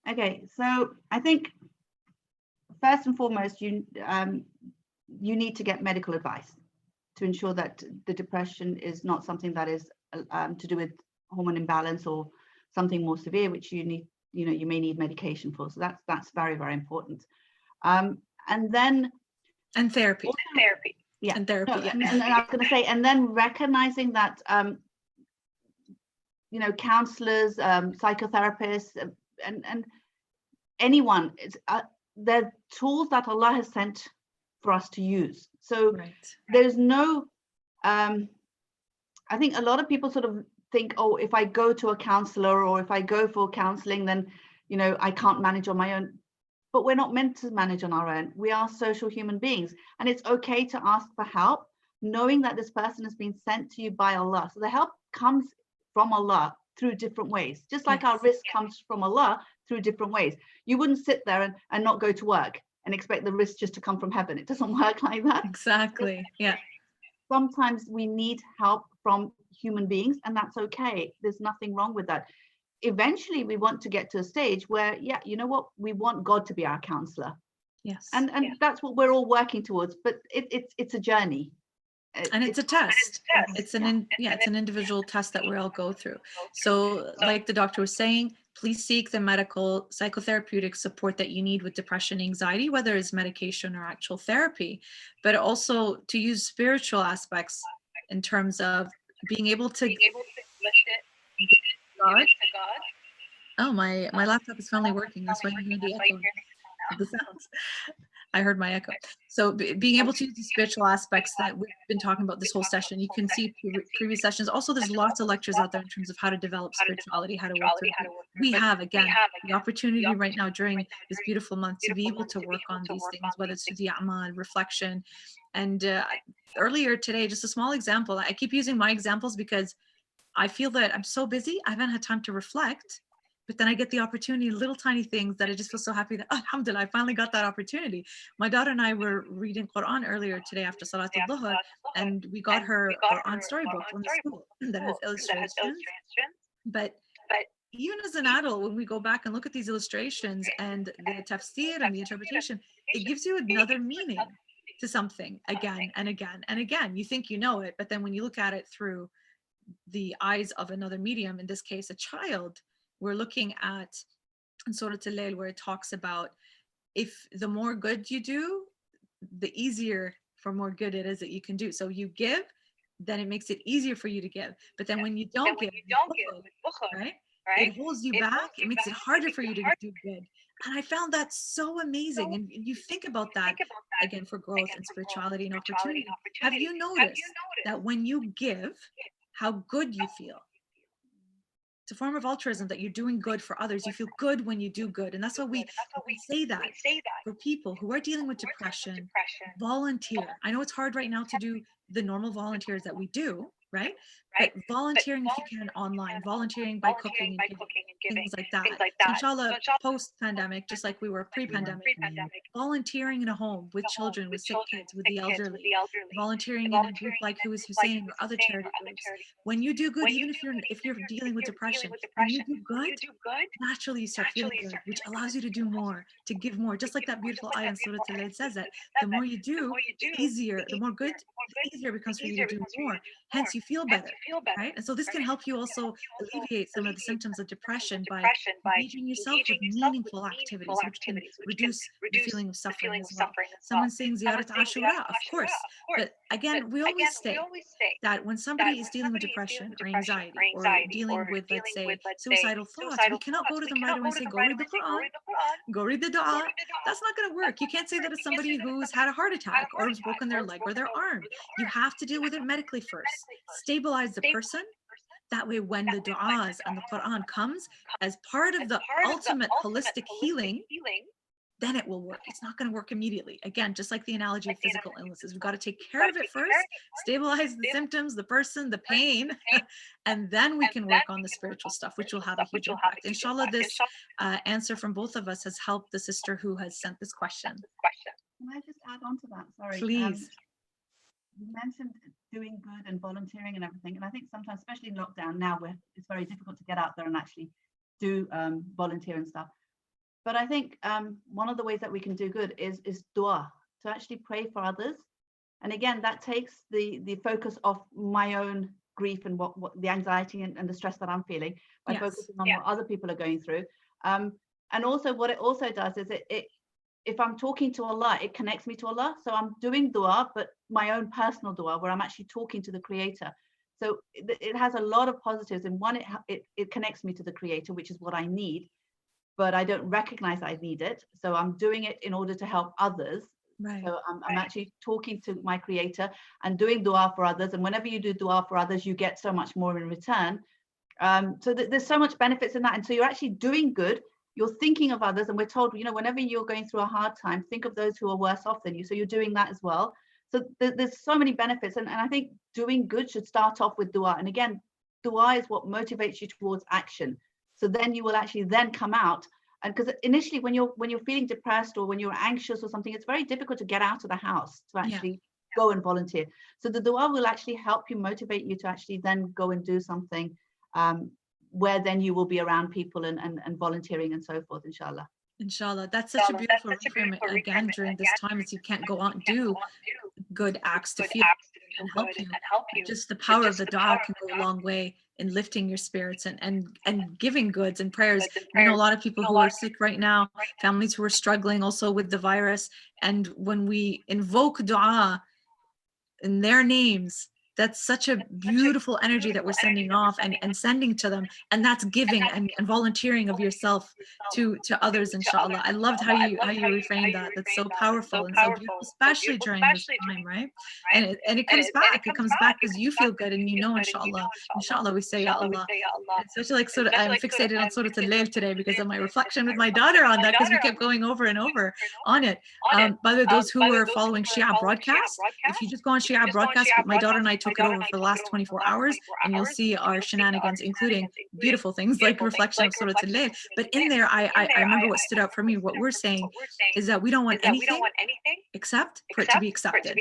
D: Okay, so I think first and foremost, you need to get medical advice to ensure that the depression is not something that is to do with hormone imbalance or something more severe, which you need, you may need medication for. So that's very important. And then
A: therapy.
D: Yeah.
A: And therapy.
D: No,
A: yeah.
D: and I was going to say, and then recognizing that counselors, psychotherapists, and anyone, they're tools that Allah has sent for us to use. So there's no, I think a lot of people sort of think, oh, if I go to a counselor or if I go for counseling, then, I can't manage on my own. But we're not meant to manage on our own. We are social human beings, and it's okay to ask for help, knowing that this person has been sent to you by Allah. So the help comes from Allah through different ways, just like our risk comes from Allah through different ways. You wouldn't sit there and not go to work and expect the risk just to come from heaven. It doesn't work like that.
A: Exactly. Yeah.
D: Sometimes we need help from human beings, and that's okay. There's nothing wrong with that. Eventually, we want to get to a stage where, you know what, we want God to be our counselor.
A: Yes.
D: And that's what we're all working towards. But it's a journey.
A: And it's a test. It's an individual test that we all go through. So like the doctor was saying, please seek the medical psychotherapeutic support that you need with depression, anxiety, whether it's medication or actual therapy, but also to use spiritual aspects in terms of being able to lift it to God. Oh, my laptop is finally working. That's why you hear the echo of the sounds. I heard my echo. So being able to use the spiritual aspects that we've been talking about this whole session, you can see previous sessions. Also, there's lots of lectures out there in terms of how to develop spirituality, how to work through it. We have, again, the opportunity right now during this beautiful month to be able to work on these things, whether it's through the amal, reflection. And earlier today, just a small example, I keep using my examples because I feel that I'm so busy, I haven't had time to reflect. But then I get the opportunity, little tiny things that I just feel so happy that, alhamdulillah, I finally got that opportunity. My daughter and I were reading Quran earlier today after Salatul Dhuhr, and we got her Quran storybook from the school that has illustrations. But even as an adult, when we go back and look at these illustrations and the tafsir and the interpretation, it gives you another meaning to something again and again and again. You think you know it, but then when you look at it through the eyes of another medium, in this case, a child, we're looking at in Surah Al-Layl where it talks about if the more good you do, the easier for more good it is that you can do. So you give, then it makes it easier for you to give. But then when you don't give, right? It holds you back. It makes it harder for you to do good. And I found that so amazing. And you think about that again for growth and spirituality and opportunity. Have you noticed that when you give, how good you feel? It's a form of altruism that you're doing good for others. You feel good when you do good. And that's what we say that for people who are dealing with depression, volunteer. I know it's hard right now to do the normal volunteers that we do, right? But volunteering if you can online, volunteering by cooking and things like that. So inshallah, post-pandemic, just like we were pre-pandemic, volunteering in a home with children, with sick kids, with the elderly, volunteering in a group like who is Hussain or other charity groups. When you do good, even if you're dealing with depression, when you do good, naturally you start feeling good, which allows you to do more, to give more. Just like that beautiful ayah in Surah Al-Layl says that the more you do, the easier, the more good, the easier it becomes for you to do more. Hence, you feel better, right? And so this can help you also alleviate some of the symptoms of depression by engaging yourself with meaningful activities, which can reduce the feeling of suffering as well. Someone saying Ziyarat Ashura, of course. But again, we always say that when somebody is dealing with depression or anxiety or dealing with, let's say, suicidal thoughts, we cannot go to them right away and say, go read the Quran, go read the dua. That's not going to work. You can't say that as somebody who's had a heart attack or has broken their leg or their arm. You have to deal with it medically first. Stabilize the person. That way, when the du'as and the Quran comes as part of the ultimate holistic healing, then it will work. It's not going to work immediately. Again, just like the analogy of physical illnesses, we've got to take care of it first, stabilize the symptoms, the person, the pain, and then we can work on the spiritual stuff, which will have a huge impact. Inshallah, this answer from both of us has helped the sister who has sent this question.
D: Can I just add on to that? Sorry.
A: Please.
D: You mentioned doing good and volunteering and everything. And I think sometimes, especially in lockdown now, where it's very difficult to get out there and actually do volunteer and stuff. But I think one of the ways that we can do good is dua, to actually pray for others. And again, that takes the focus off my own grief and what the anxiety and the stress that I'm feeling by focusing on what other people are going through. And also what it also does is if I'm talking to Allah, it connects me to Allah. So I'm doing dua, but my own personal dua, where I'm actually talking to the Creator. So it has a lot of positives. And one, it connects me to the Creator, which is what I need, but I don't recognize I need it. So I'm doing it in order to help others. Right. So I'm actually talking to my Creator and doing dua for others. And whenever you do dua for others, you get so much more in return. So there's so much benefits in that. And so you're actually doing good. You're thinking of others, and we're told, whenever you're going through a hard time, think of those who are worse off than you. So you're doing that as well. So there's so many benefits. And I think doing good should start off with dua. And again, dua is what motivates you towards action. So then you will actually then come out. And because initially when you're feeling depressed or when you're anxious or something, it's very difficult to get out of the house to actually go and volunteer. So the dua will actually help you, motivate you to actually then go and do something where then you will be around people and volunteering and so forth, inshallah.
A: Inshallah. That's such a beautiful reframing again during this time, as you can't go out and do good acts to feel and help you. Just the power of the dua can go a long way in lifting your spirits and giving goods and prayers. You know, a lot of people who are sick right now, families who are struggling also with the virus. And when we invoke dua in their names, that's such a beautiful energy that we're sending off and sending to them. And that's giving and volunteering of yourself to others, inshallah. I loved how you reframed that. That's so powerful and so beautiful, especially during this time, right? And it comes back. It comes back because you feel good and you know, inshallah, we say, Ya Allah. Especially like sort of, I'm fixated on Surah Al-Layl today because of my reflection with my daughter on that, because we kept going over and over on it. By the way, those who were following Shia broadcasts, if you just go on Shia broadcast, my daughter and I took it over for the last 24 hours, and you'll see our shenanigans, including beautiful things like reflection of Surah Al-Layl. But in there, I remember what stood out for me. What we're saying is that we don't want anything except for it to be accepted.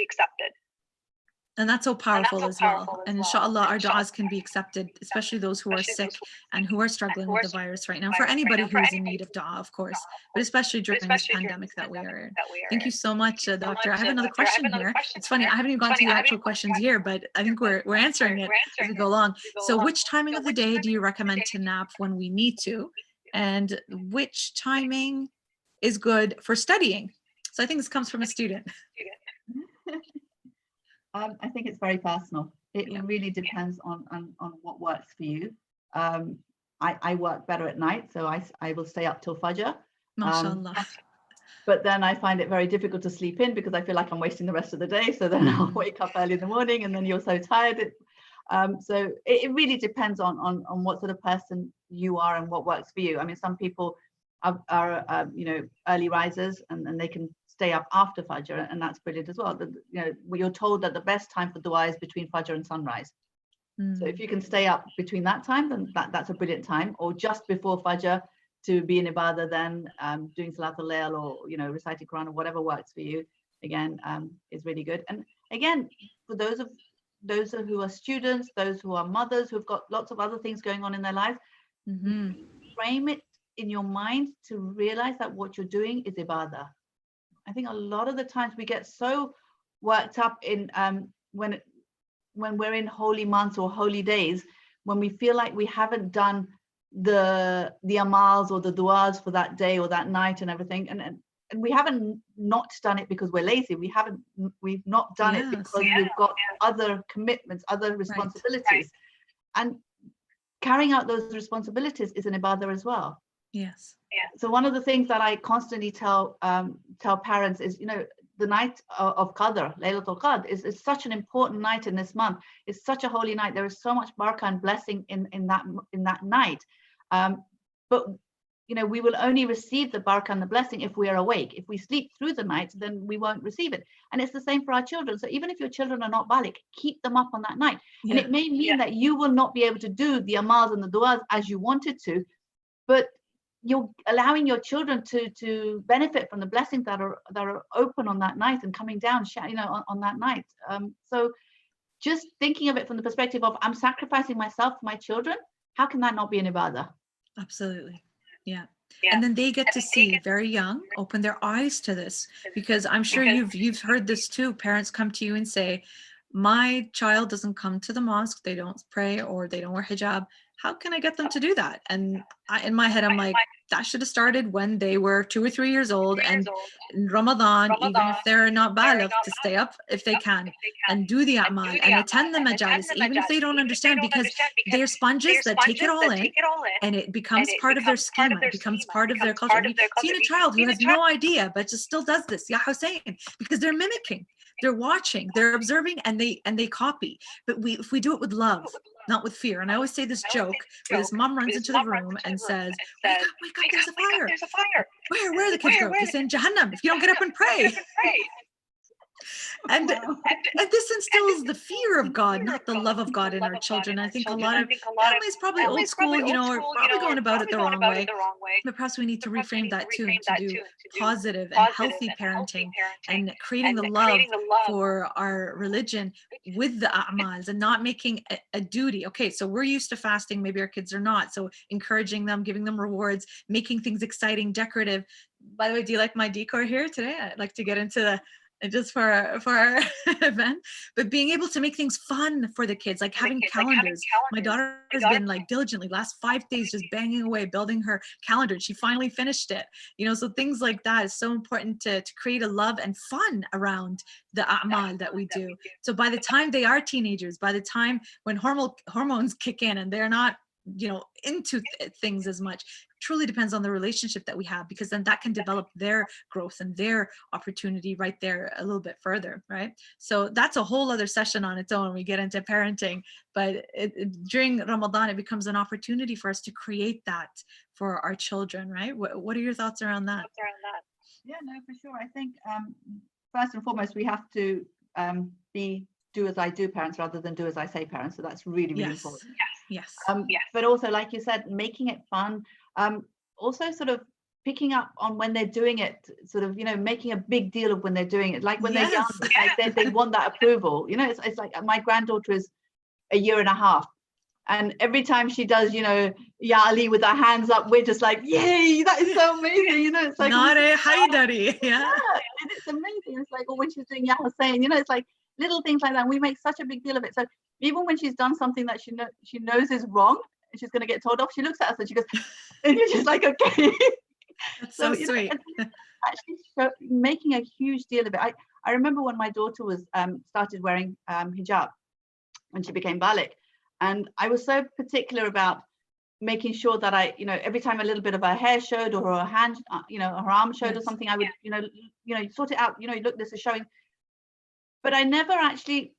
A: And that's so powerful as well. And inshallah, our du'as can be accepted, especially those who are sick and who are struggling with the virus right now. For anybody who is in need of du'a, of course, but especially during this pandemic that we are in. Thank you so much, Doctor. I have another question here. It's funny, I haven't even gone to the actual questions here, but I think we're answering it as we go along. So which timing of the day do you recommend to nap when we need to? And which timing is good for studying? So I think this comes from a student.
D: I think it's very personal. It really depends on what works for you. I work better at night, so I will stay up till Fajr.
A: MashaAllah.
D: But then I find it very difficult to sleep in because I feel like I'm wasting the rest of the day. So then I'll wake up early in the morning and then you're so tired. So it really depends on what sort of person you are and what works for you. I mean, some people are you know, early risers and they can stay up after Fajr, and that's brilliant as well. You know, you're told that the best time for dua is between Fajr and sunrise. So if you can stay up between that time, then that's a brilliant time. Or just before Fajr to be in Ibadah, then doing Salatul Layl or, you know, reciting Quran or whatever works for you, again, is really good. And again, for those who are students, those who are mothers who've got lots of other things going on in their lives, frame it in your mind to realize that what you're doing is Ibadah. I think a lot of the times we get so worked up in when we're in holy months or holy days, when we feel like we haven't done the amals or the duas for that day or that night and everything, and we haven't not done it because we're lazy. We've not done it because we've got other commitments, other responsibilities, and carrying out those responsibilities is an ibadah as well.
A: Yes.
D: So one of the things that I constantly tell parents is, you know, the night of Qadr, Laylatul Qadr, is such an important night in this month. It's such a holy night. There is so much barakah and blessing in that night. But you know, we will only receive the barakah and the blessing if we are awake. If we sleep through the night, then we won't receive it. And it's the same for our children. So even if your children are not baligh, keep them up on that night. And it may mean that you will not be able to do the amals and the duas as you wanted to, but you're allowing your children to benefit from the blessings that are open on that night and coming down, you know, on that night. So just thinking of it from the perspective of, I'm sacrificing myself for my children. How can that not be an ibadah?
A: Absolutely. Yeah. And then they get to see very young, open their eyes to this, because I'm sure you've heard this too. Parents come to you and say, my child doesn't come to the mosque, they don't pray, or they don't wear hijab. How can I get them to do that? And in my head, I'm like, that should have started when they were 2 or 3 years old, and in Ramadan, even if they're not baligh, to stay up if they can and do the a'mal and attend the majalis, even if they don't understand, because they're sponges that take it all in, and it becomes part of their schema, it becomes part of their culture. Have you seen a child who has no idea but just still does this, ya Hussain? Because they're mimicking, they're watching, they're observing, and they copy. But if we do it with love, not with fear. And I always say this joke where this mom runs into the room and says, wake up, there's a fire. Where are the kids go? They say in Jahannam if you don't get up and pray. And this instills the fear of God, not the love of God in our children. I think a lot of families, probably old school, you know, are probably going about it the wrong way. But perhaps we need to reframe that too, and to do positive and healthy parenting and creating the love for our religion with the a'mals and not making a duty. Okay, so we're used to fasting, maybe our kids are not. So encouraging them, giving them rewards, making things exciting, decorative. By the way, do you like my decor here today? I'd like to get into just for our event, but being able to make things fun for the kids, like having calendars. My daughter has been like diligently last 5 days just banging away building her calendar. She finally finished it, you know. So things like that is so important to create a love and fun around the a'mal that we do. So by the time they are teenagers, by the time when hormones kick in and they're not, you know, into things as much, truly depends on the relationship that we have, because then that can develop their growth and their opportunity right there a little bit further, right? So that's a whole other session on its own when we get into parenting. But during Ramadan, it becomes an opportunity for us to create that for our children, right? What are your thoughts around that?
D: Yeah, no, for sure. I think first and foremost, we have to be do as I do parents rather than do as I say parents. So that's really, really important.
A: Yes.
D: But also, like you said, making it fun. Also sort of picking up on when they're doing it, sort of, you know, making a big deal of when they're doing it. Like when they're young, like they want that approval. You know, it's like my granddaughter is 1.5 years. And every time she does, you know, Ya Ali with her hands up, we're just like, yay, that is so amazing. You know, it's like,
A: Nare Haidari. Yeah.
D: And it's amazing. It's like, or when she's doing Ya Hussain, you know, it's like little things like that. We make such a big deal of it. So even when she's done something that she knows is wrong and she's going to get told off, she looks at us and she goes, and you're just like, okay.
A: That's so sweet.
D: Actually making a huge deal of it. I remember when my daughter was started wearing hijab when she became Balik, and I was so particular about making sure that I, you know, every time a little bit of her hair showed or her hand, you know, her arm showed or something, I would, you know, sort it out. You know, look, this is showing. But I never actually.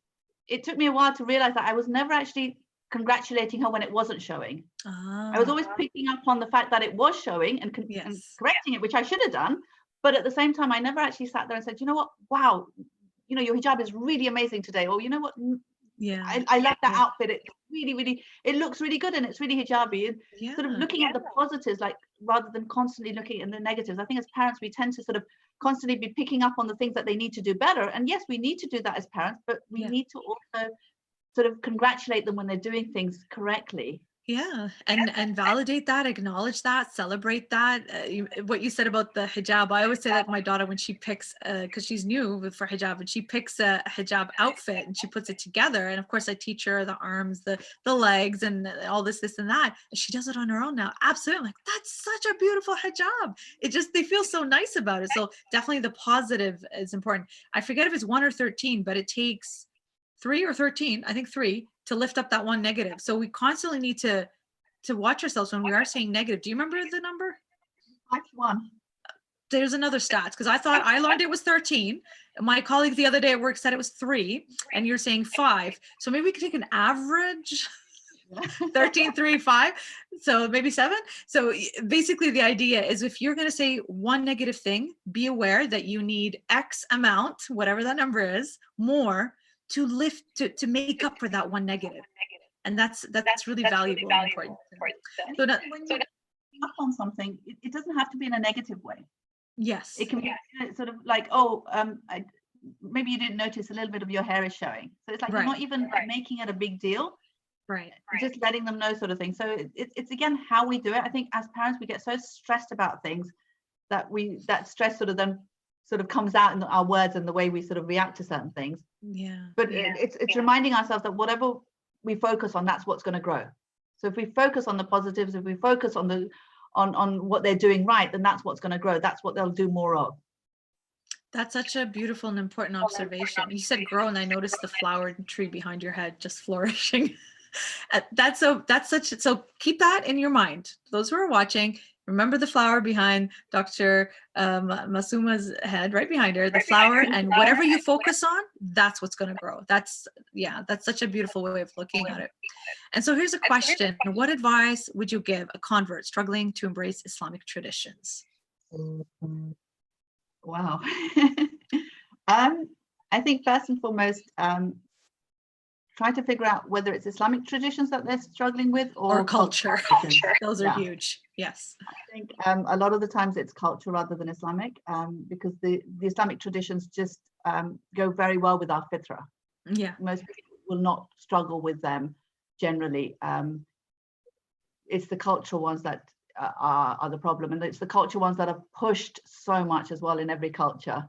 D: It took me a while to realize that I was never actually congratulating her when it wasn't showing. I was always picking up on the fact that it was showing and correcting it, which I should have done. But at the same time, I never actually sat there and said, you know what, wow, you know, your hijab is really amazing today. Or, you know what, I love that outfit. It's really, really, it looks really good and it's really hijabi. And sort of looking at the positives, like rather than constantly looking at the negatives. I think as parents, we tend to sort of constantly be picking up on the things that they need to do better. And yes, we need to do that as parents, but we need to also sort of congratulate them when they're doing things correctly.
A: And validate that, acknowledge that, celebrate that. What you said about the hijab, I always say that my daughter, when she picks, because she's new for hijab, and she picks a hijab outfit and she puts it together, and of course I teach her the arms, the legs, and all this and that, and she does it on her own now. Absolutely, like, that's such a beautiful hijab. It just, they feel so nice about it. So definitely the positive is important. I forget if it's 1 or 13, but it takes 3 or 13, I think 3, to lift up that one negative. So we constantly need to watch ourselves when we are saying negative. Do you remember the number?
D: Which one?
A: There's another stats, because I thought I learned it was 13. My colleague the other day at work said it was 3, and you're saying 5. So maybe we could take an average. 13, 3, 5. So maybe 7. So basically the idea is, if you're going to say one negative thing, be aware that you need X amount, whatever that number is, more to lift, to make up for that one negative. And that's really valuable and important.
D: So that when you're up on something, it doesn't have to be in a negative way.
A: Yes.
D: It can be sort of like, maybe you didn't notice a little bit of your hair is showing. So it's like you're not even making it a big deal.
A: Right.
D: Just letting them know, sort of thing. So it's again how we do it. I think as parents we get so stressed about things that that stress sort of comes out in our words and the way we sort of react to certain things. But it's reminding ourselves that whatever we focus on, that's what's going to grow. So if we focus on the positives, if we focus on on what they're doing right, then that's what's going to grow. That's what they'll do more of. That's
A: such a beautiful and important observation. You said grow, and I noticed the flower tree behind your head just flourishing. So keep that in your mind. Those who are watching, remember the flower behind Dr. Masuma's head, right behind her, the flower, and whatever you focus on, that's what's going to grow. That's such a beautiful way of looking at it. And so here's a question. What advice would you give a convert struggling to embrace Islamic traditions?
D: Wow. I think first and foremost, try to figure out whether it's Islamic traditions that they're struggling with or
A: culture. Those are huge. Yes.
D: I think a lot of the times it's culture rather than Islamic, because the Islamic traditions just go very well with our fitrah.
A: Yeah.
D: Most people will not struggle with them generally. It's the cultural ones that are the problem, and it's the cultural ones that are pushed so much as well in every culture.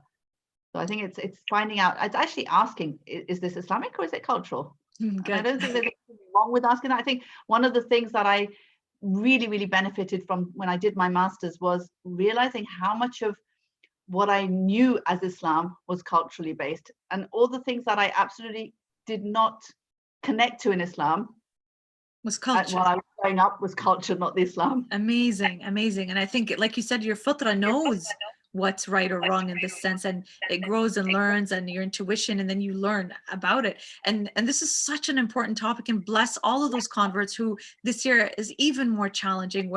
D: So I think it's finding out, it's actually asking, is this Islamic or is it cultural? And I don't think there's anything wrong with asking that. I think one of the things that I really, really benefited from when I did my master's was realizing how much of what I knew as Islam was culturally based, and all the things that I absolutely did not connect to in Islam
A: was culture.
D: While I was growing up was culture, not the Islam.
A: Amazing, amazing. And I think, like you said, your fitrah knows what's right or wrong in this sense, and it grows and learns, and your intuition, and then you learn about it. And this is such an important topic, and bless all of those converts who this year is even more challenging,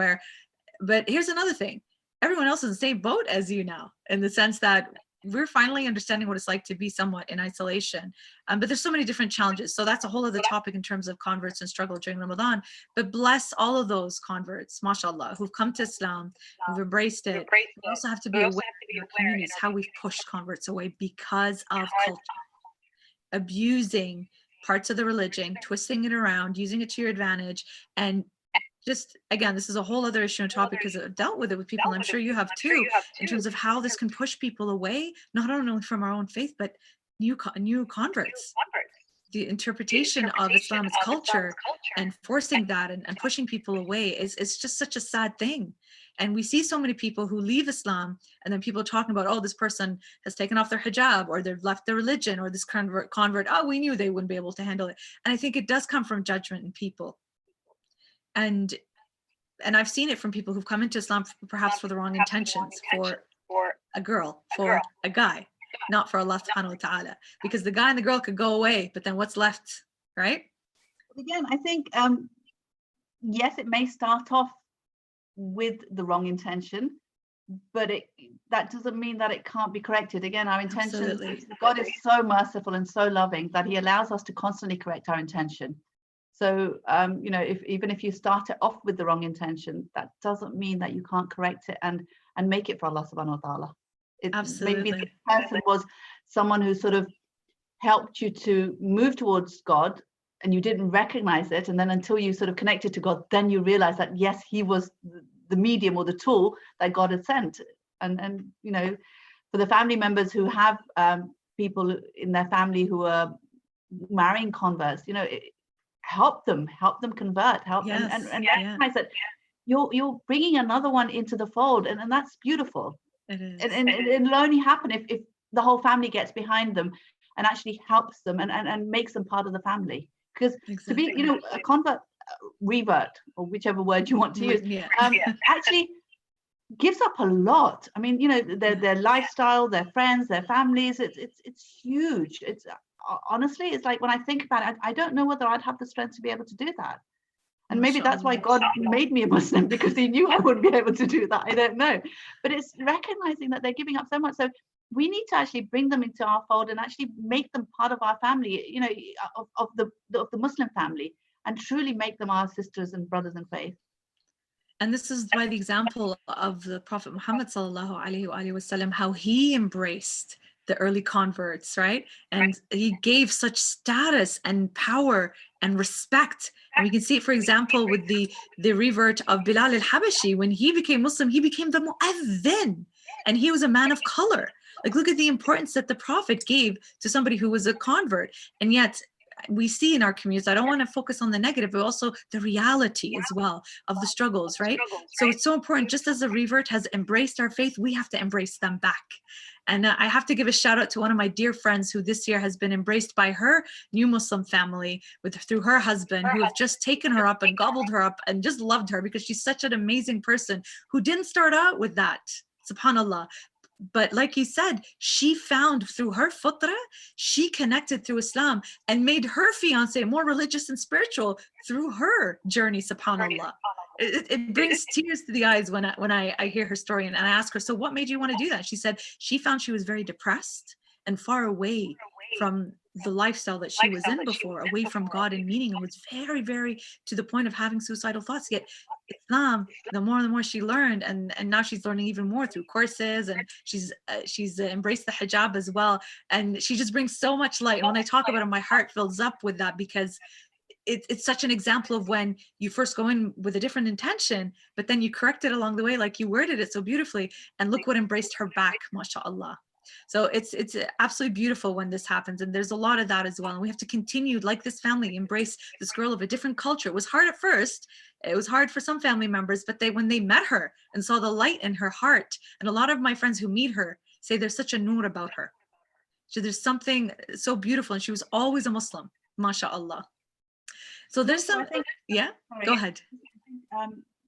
A: but here's another thing. Everyone else is in the same boat as you now, in the sense that we're finally understanding what it's like to be somewhat in isolation. But there's so many different challenges. So that's a whole other topic in terms of converts and struggle during Ramadan. But bless all of those converts, mashallah, who've come to Islam, who've embraced it. We also have to be aware in our communities how we've pushed converts away because of culture. Abusing parts of the religion, twisting it around, using it to your advantage, and just, again, this is a whole other issue and topic because I've dealt with it with people, and I'm sure you have too, in terms of how this can push people away, not only from our own faith, but new converts. The interpretation of Islam as culture and forcing that and pushing people away is just such a sad thing. And we see so many people who leave Islam, and then people talking about, oh, this person has taken off their hijab, or they've left their religion, or this convert, oh, we knew they wouldn't be able to handle it. And I think it does come from judgment in people. And I've seen it from people who've come into Islam perhaps for the wrong intentions, for a girl, for a guy, not for Allah subhanahu wa ta'ala, because the guy and the girl could go away, but then what's left, right?
D: Again, I think, yes, it may start off with the wrong intention, but that doesn't mean that it can't be corrected. Again, our intentions, God is so merciful and so loving that he allows us to constantly correct our intention. So, you know, even if you start it off with the wrong intention, that doesn't mean that you can't correct it and make it for Allah subhanahu wa ta'ala.
A: Absolutely.
D: Maybe the person was someone who sort of helped you to move towards God, and you didn't recognize it. And then until you sort of connected to God, then you realize that, yes, he was the medium or the tool that God had sent. And you know, for the family members who have people in their family who are marrying converts, you know, help them convert, and recognize that you're bringing another one into the fold, and that's beautiful.
A: It is.
D: And it'll only happen if the whole family gets behind them and actually helps them and makes them part of the family. Because to be, you know, a convert, revert, or whichever word you want to use, actually gives up a lot. I mean, you know, their lifestyle, their friends, their families, it's huge. It's honestly, it's like when I think about it, I don't know whether I'd have the strength to be able to do that. And maybe that's why God made me a Muslim, because he knew I wouldn't be able to do that. I don't know. But it's recognizing that they're giving up so much. So we need to actually bring them into our fold and actually make them part of our family, you know, of the Muslim family, and truly make them our sisters and brothers in faith.
A: And this is by the example of the Prophet Muhammad sallallahu alaihi wasallam, how he embraced the early converts, right? And he gave such status and power and respect. And we can see it, for example, with the revert of Bilal al-Habashi. When he became Muslim, he became the mu'adhin, and he was a man of color. Like, look at the importance that the Prophet gave to somebody who was a convert. And yet we see in our communities, I don't want to focus on the negative, but also the reality as well of the struggles, right? So it's so important. Just as the revert has embraced our faith, we have to embrace them back. And I have to give a shout out to one of my dear friends who this year has been embraced by her new Muslim family through her husband, who have just taken her up and gobbled her up and just loved her, because she's such an amazing person who didn't start out with that, subhanallah. But like you said, she found through her fitrah, she connected through Islam and made her fiance more religious and spiritual through her journey, subhanallah. It brings tears to the eyes when I hear her story, and I ask her, so what made you want to do that? She said she found she was very depressed and far away from the lifestyle that she was in before, away from God and meaning, and was very, very to the point of having suicidal thoughts. Yet Islam, the more she learned, and now she's learning even more through courses, and she's embraced the hijab as well, and she just brings so much light. And when I talk about it, my heart fills up with that, because it's such an example of when you first go in with a different intention, but then you correct it along the way, like you worded it so beautifully, and look what embraced her back, mashallah. So it's absolutely beautiful when this happens, and there's a lot of that as well. And we have to continue, like this family, embrace this girl of a different culture. It was hard at first. It was hard for some family members, but when they met her and saw the light in her heart, and a lot of my friends who meet her say there's such a noor about her. So there's something so beautiful, and she was always a Muslim, mashallah. So there's some, yeah, go ahead.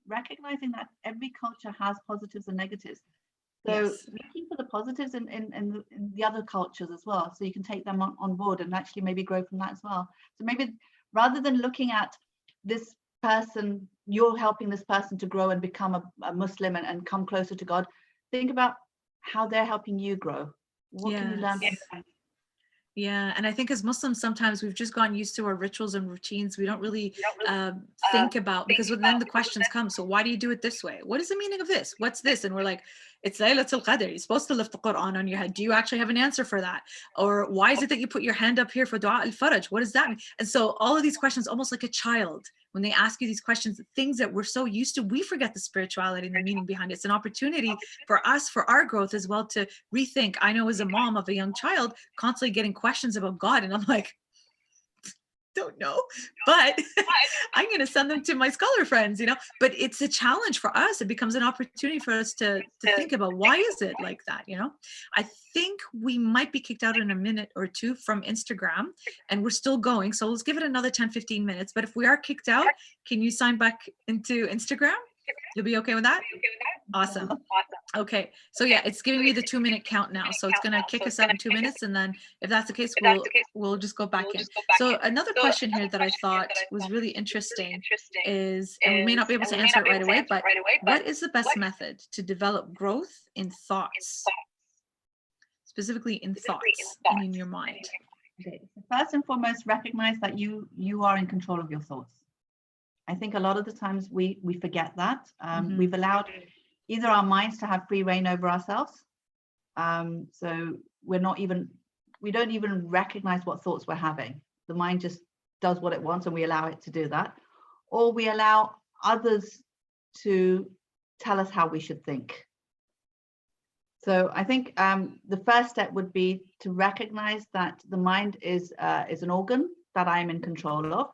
D: Recognizing that every culture has positives and negatives. So
A: Yes.
D: looking for the positives in the other cultures as well, so you can take them on board and actually maybe grow from that as well. So maybe rather than looking at this person, you're helping this person to grow and become a Muslim and come closer to God, think about how they're helping you grow. What can you learn from them?
A: Yeah, and I think as Muslims, sometimes we've just gotten used to our rituals and routines. We don't really think about, because then the questions come, so why do you do it this way? What is the meaning of this? What's this? And we're like, it's Laylatul Qadr. You're supposed to lift the Quran on your head. Do you actually have an answer for that? Or why is it that you put your hand up here for dua al-faraj? What does that mean? And so all of these questions, almost like a child, when they ask you these questions, things that we're so used to, we forget the spirituality and the meaning behind it. It's an opportunity for us, for our growth as well, to rethink. I know as a mom of a young child, constantly getting questions about God, and I'm like, don't know, but I'm going to send them to my scholar friends, but it's a challenge for us. It becomes an opportunity for us to think about, why is it like that? I think we might be kicked out in a minute or two from Instagram, and we're still going. So let's give it another 10-15 minutes. But if we are kicked out, can you sign back into Instagram? You'll be okay with that? Awesome. Okay. So yeah, it's giving me the 2-minute count now. So it's going to kick us out in 2 minutes. And then if that's the case, we'll just go back in. So another question here that I thought was really interesting is, and we may not be able to answer it right away, but what is the best method to develop growth in thoughts? Specifically in thoughts and in your mind.
D: Okay. So first and foremost, recognize that you are in control of your thoughts. I think a lot of the times we forget that. We've allowed either our minds to have free reign over ourselves. So we don't even recognize what thoughts we're having. The mind just does what it wants and we allow it to do that. Or we allow others to tell us how we should think. So I think the first step would be to recognize that the mind is an organ that I am in control of.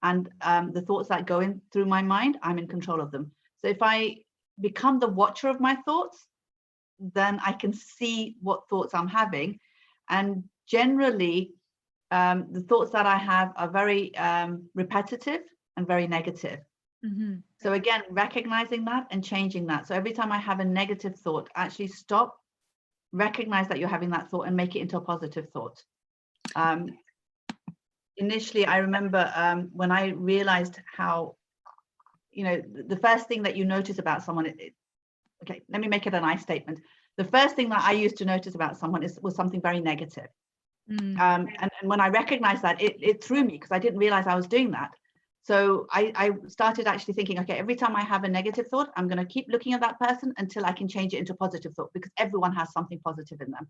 D: And the thoughts that go in through my mind, I'm in control of them. So if I become the watcher of my thoughts, then I can see what thoughts I'm having. And generally, the thoughts that I have are very repetitive and very negative.
A: Mm-hmm.
D: So again, recognizing that and changing that. So every time I have a negative thought, actually stop, recognize that you're having that thought and make it into a positive thought. Initially, I remember when I realized how, the first thing that you notice about someone, okay, let me make it a nice statement. The first thing that I used to notice about someone was something very negative. And when I recognized that, it threw me because I didn't realize I was doing that. So I started actually thinking, okay, every time I have a negative thought, I'm going to keep looking at that person until I can change it into a positive thought, because everyone has something positive in them.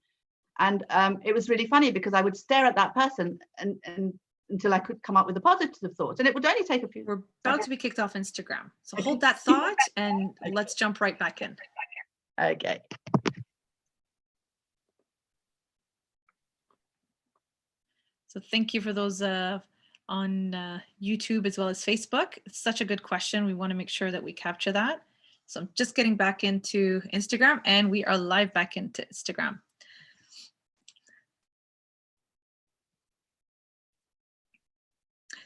D: And it was really funny because I would stare at that person and until I could come up with a positive thought. And it would only take a few.
A: We're about to be kicked off Instagram. So hold that thought and let's jump right back in.
D: Okay.
A: So thank you for those on YouTube as well as Facebook. It's such a good question. We want to make sure that we capture that. So I'm just getting back into Instagram, and we are live back into Instagram.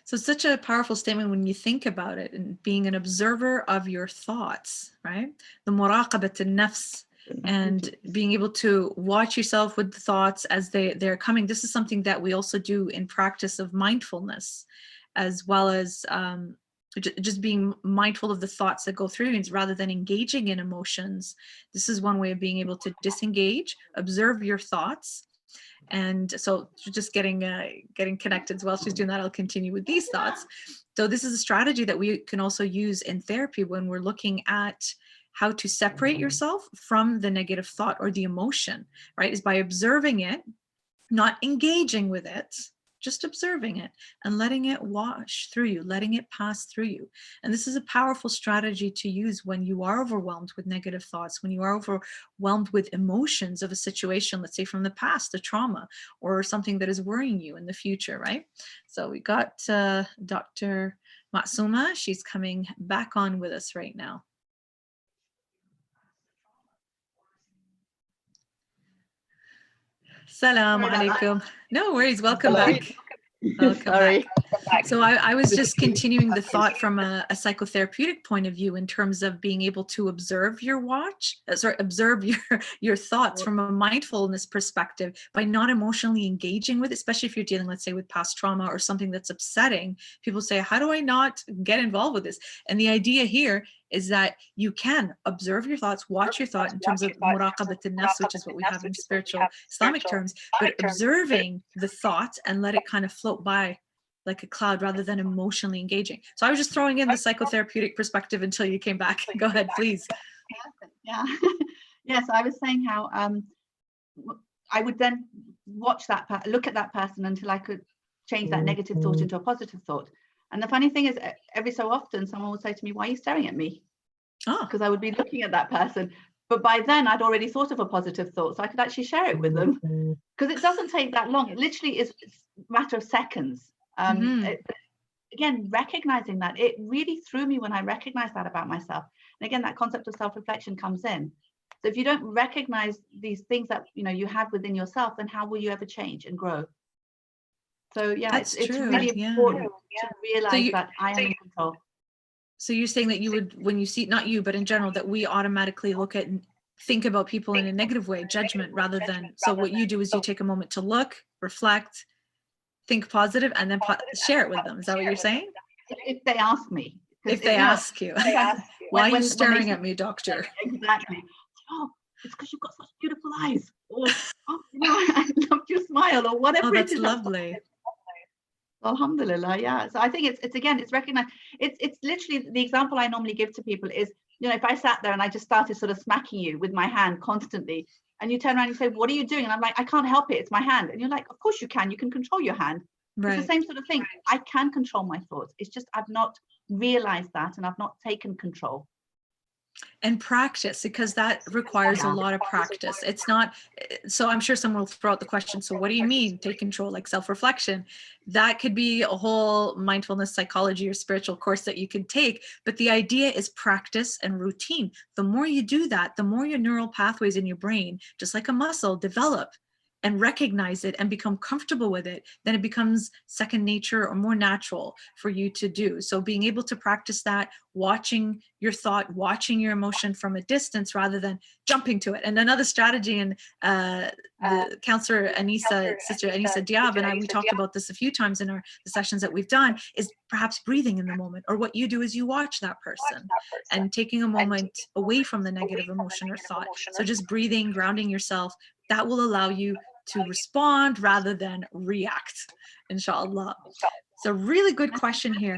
A: So it's such a powerful statement when you think about it, and being an observer of your thoughts, right? The muraqabat al-nafs, and being able to watch yourself with the thoughts as they're coming. This is something that we also do in practice of mindfulness, as well as just being mindful of the thoughts that go through you, rather than engaging in emotions. This is one way of being able to disengage, observe your thoughts. And so just getting connected as well. She's doing that. I'll continue with these thoughts. So this is a strategy that we can also use in therapy when we're looking at how to separate yourself from the negative thought or the emotion, right? Is by observing it, not engaging with it, just observing it and letting it wash through you, letting it pass through you. And this is a powerful strategy to use when you are overwhelmed with negative thoughts, when you are overwhelmed with emotions of a situation, let's say from the past, a trauma, or something that is worrying you in the future, right? So we got Dr. Masuma. She's coming back on with us right now. Assalamu alaikum. No worries. Welcome back. Welcome back. So I was just continuing the thought from a psychotherapeutic point of view in terms of being able to observe your observe your thoughts from a mindfulness perspective by not emotionally engaging with, especially if you're dealing, let's say, with past trauma or something that's upsetting. People say, how do I not get involved with this? And the idea here is that you can observe your thoughts, watch your thought in terms of muraqabat an-nafs, which is what we have in spiritual Islamic terms, but observing the thoughts and let it kind of float by like a cloud rather than emotionally engaging. So I was just throwing in the psychotherapeutic perspective until you came back. Go ahead, please.
D: Yeah. Yes, I was saying how I would then watch that, look at that person until I could change that negative thought into a positive thought. And the funny thing is, every so often someone would say to me, why are you staring at me? Because I would be looking at that person. But by then I'd already thought of a positive thought, so I could actually share it with them. Because it doesn't take that long. It literally is a matter of seconds. Again, recognizing that, it really threw me when I recognized that about myself. And again, that concept of self-reflection comes in. So if you don't recognize these things that you have within yourself, then how will you ever change and grow? So yeah, it's really important to realize that I am in control.
A: So you're saying that you would, when you see, not you, but in general, that we automatically look at and think about people in a negative way, judgment, rather than, so what you do is you take a moment to look, reflect, think positive, and then share it with them. Is that what you're saying?
D: If they ask me.
A: If they ask you. Why are you staring at me, doctor?
D: Exactly. Oh, it's because you've got such beautiful eyes. Or, oh, I love your smile, or whatever.
A: Oh, that's lovely.
D: Alhamdulillah, yeah. So I think it's again, it's recognized. It's literally the example I normally give to people is, if I sat there and I just started sort of smacking you with my hand constantly, and you turn around and you say, what are you doing? And I'm like, I can't help it, it's my hand. And you're like, of course you can control your hand. Right. It's the same sort of thing. I can control my thoughts. It's just I've not realized that, and I've not taken control.
A: And practice, because that requires a lot of practice. It's not, so I'm sure someone will throw out the question, so what do you mean take control, like self-reflection? That could be a whole mindfulness psychology or spiritual course that you can take, but the idea is practice and routine. The more you do that, the more your neural pathways in your brain, just like a muscle, develop and recognize it and become comfortable with it, then it becomes second nature or more natural for you to do. So being able to practice that, watching your thought, watching your emotion from a distance rather than jumping to it. And another strategy, and the counselor Anissa, Sister Anissa Diab, and we talked about this a few times in the sessions that we've done, is perhaps breathing in the moment. Or what you do is you watch that person and taking a moment away from the negative emotion or thought. So just breathing, grounding yourself, that will allow you to respond rather than react, inshallah. It's a really good question here.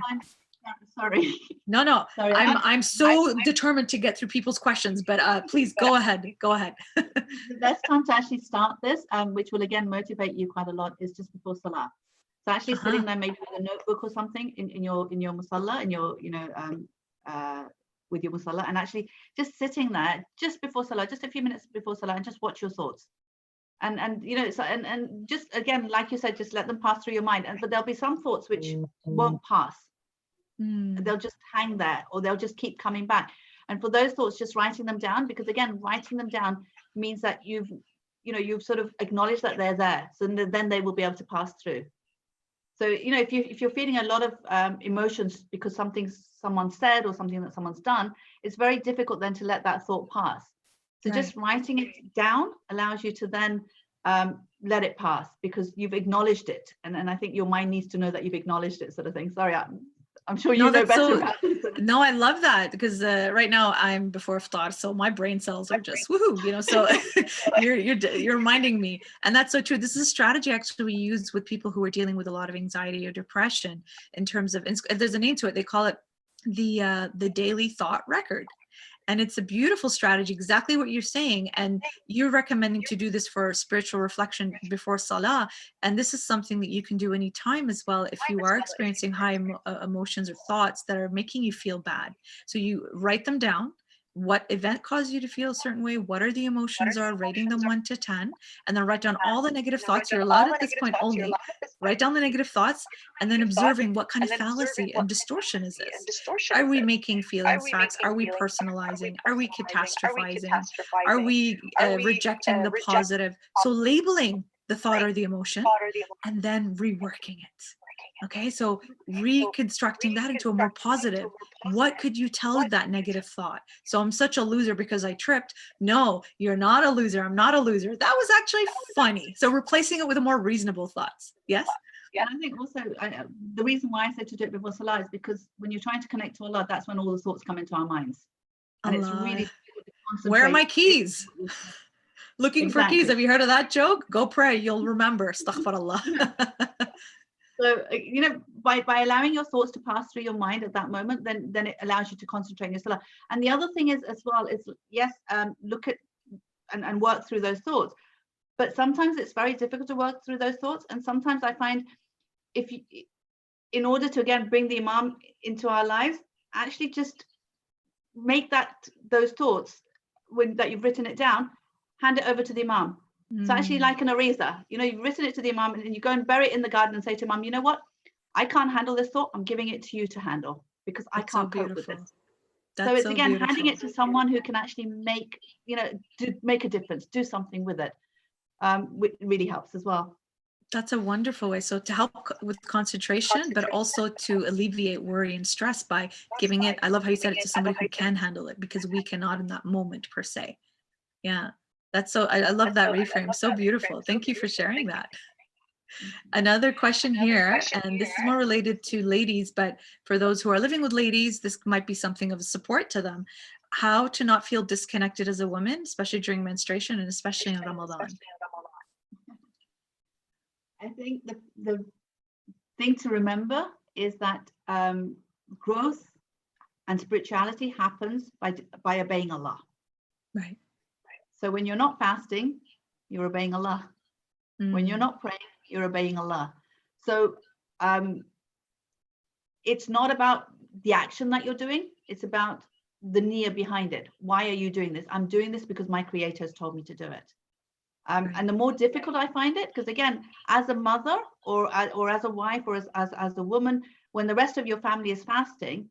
D: Sorry.
A: No. Sorry, I'm so determined to get through people's questions, but please go ahead. Go ahead.
D: The best time to actually start this, which will again motivate you quite a lot, is just before salah. So actually sitting there maybe with a notebook or something in your musalla, in your with your musalla, and actually just sitting there just before salah, just a few minutes before salah, and just watch your thoughts. And just again, like you said, just let them pass through your mind. But there'll be some thoughts which won't pass. They'll just hang there, or they'll just keep coming back. And for those thoughts, just writing them down, because again, writing them down means that you've sort of acknowledged that they're there. So then they will be able to pass through. So if you're feeling a lot of emotions because someone said or something that someone's done, it's very difficult then to let that thought pass. So just writing it down allows you to then let it pass, because you've acknowledged it. And I think your mind needs to know that you've acknowledged it, sort of thing. Sorry, I'm sure you know better.
A: No, I love that, because right now I'm before iftar, so my brain cells are just woohoo, so you're reminding me. And that's so true. This is a strategy actually we use with people who are dealing with a lot of anxiety or depression, in terms of, there's a name to it. They call it the daily thought record. And it's a beautiful strategy, exactly what you're saying. And you're recommending to do this for spiritual reflection before Salah. And this is something that you can do anytime as well if you are experiencing high emotions or thoughts that are making you feel bad. So you write them down. What event caused you to feel a certain way? What are the emotions are, rating them 1 to 10, and then write down all the negative thoughts. You're allowed at this point only. Write down the negative thoughts and then observing what kind of fallacy and distortion is this? Are we making feelings facts? Are we personalizing? Are we catastrophizing? Are we rejecting the positive? So labeling the thought or the emotion and then reworking it. Okay, so reconstructing that into a more positive. What could you tell that negative thought? So I'm such a loser because I tripped. No, you're not a loser. I'm not a loser. That was actually funny. So replacing it with a more reasonable thoughts. Yes?
D: Yeah, I think also the reason why I said to do it before Salah is because when you're trying to connect to Allah, that's when all the thoughts come into our minds. And it's really difficult to concentrate.
A: Where are my keys? Looking for keys. Have you heard of that joke? Go pray. You'll remember. Astaghfirullah.
D: So, you know, by allowing your thoughts to pass through your mind at that moment, then it allows you to concentrate on your Salah. And the other thing is as well is, yes, look at and work through those thoughts. But sometimes it's very difficult to work through those thoughts. And sometimes I find if you, in order to, again, bring the Imam into our lives, actually just make those thoughts that you've written it down, hand it over to the Imam. So actually like an eraser, you know, you've written it to the Imam and you go and bury it in the garden and say to Imam, you know what, I can't handle this thought. I'm giving it to you to handle because I can't cope with this. So it's again, handing it to someone who can actually make, you know, make a difference, do something with it. Which really helps as well.
A: That's a wonderful way. So to help with concentration, but also to alleviate worry and stress by giving it, I love how you said it, to somebody who can handle it because we cannot in that moment per se. Yeah. That's so, I love that reframe. So beautiful. Thank you for sharing that. Another question here, and this is more related to ladies, but for those who are living with ladies, this might be something of a support to them. How to not feel disconnected as a woman, especially during menstruation and especially in Ramadan.
D: I think the thing to remember is that growth and spirituality happens by obeying Allah.
A: Right.
D: So when you're not fasting, you're obeying Allah. When you're not praying, you're obeying Allah. So it's not about the action that you're doing. It's about the niyyah behind it. Why are you doing this? I'm doing this because my Creator has told me to do it. And the more difficult I find it, because again, as a mother or as a wife or as a woman, when the rest of your family is fasting,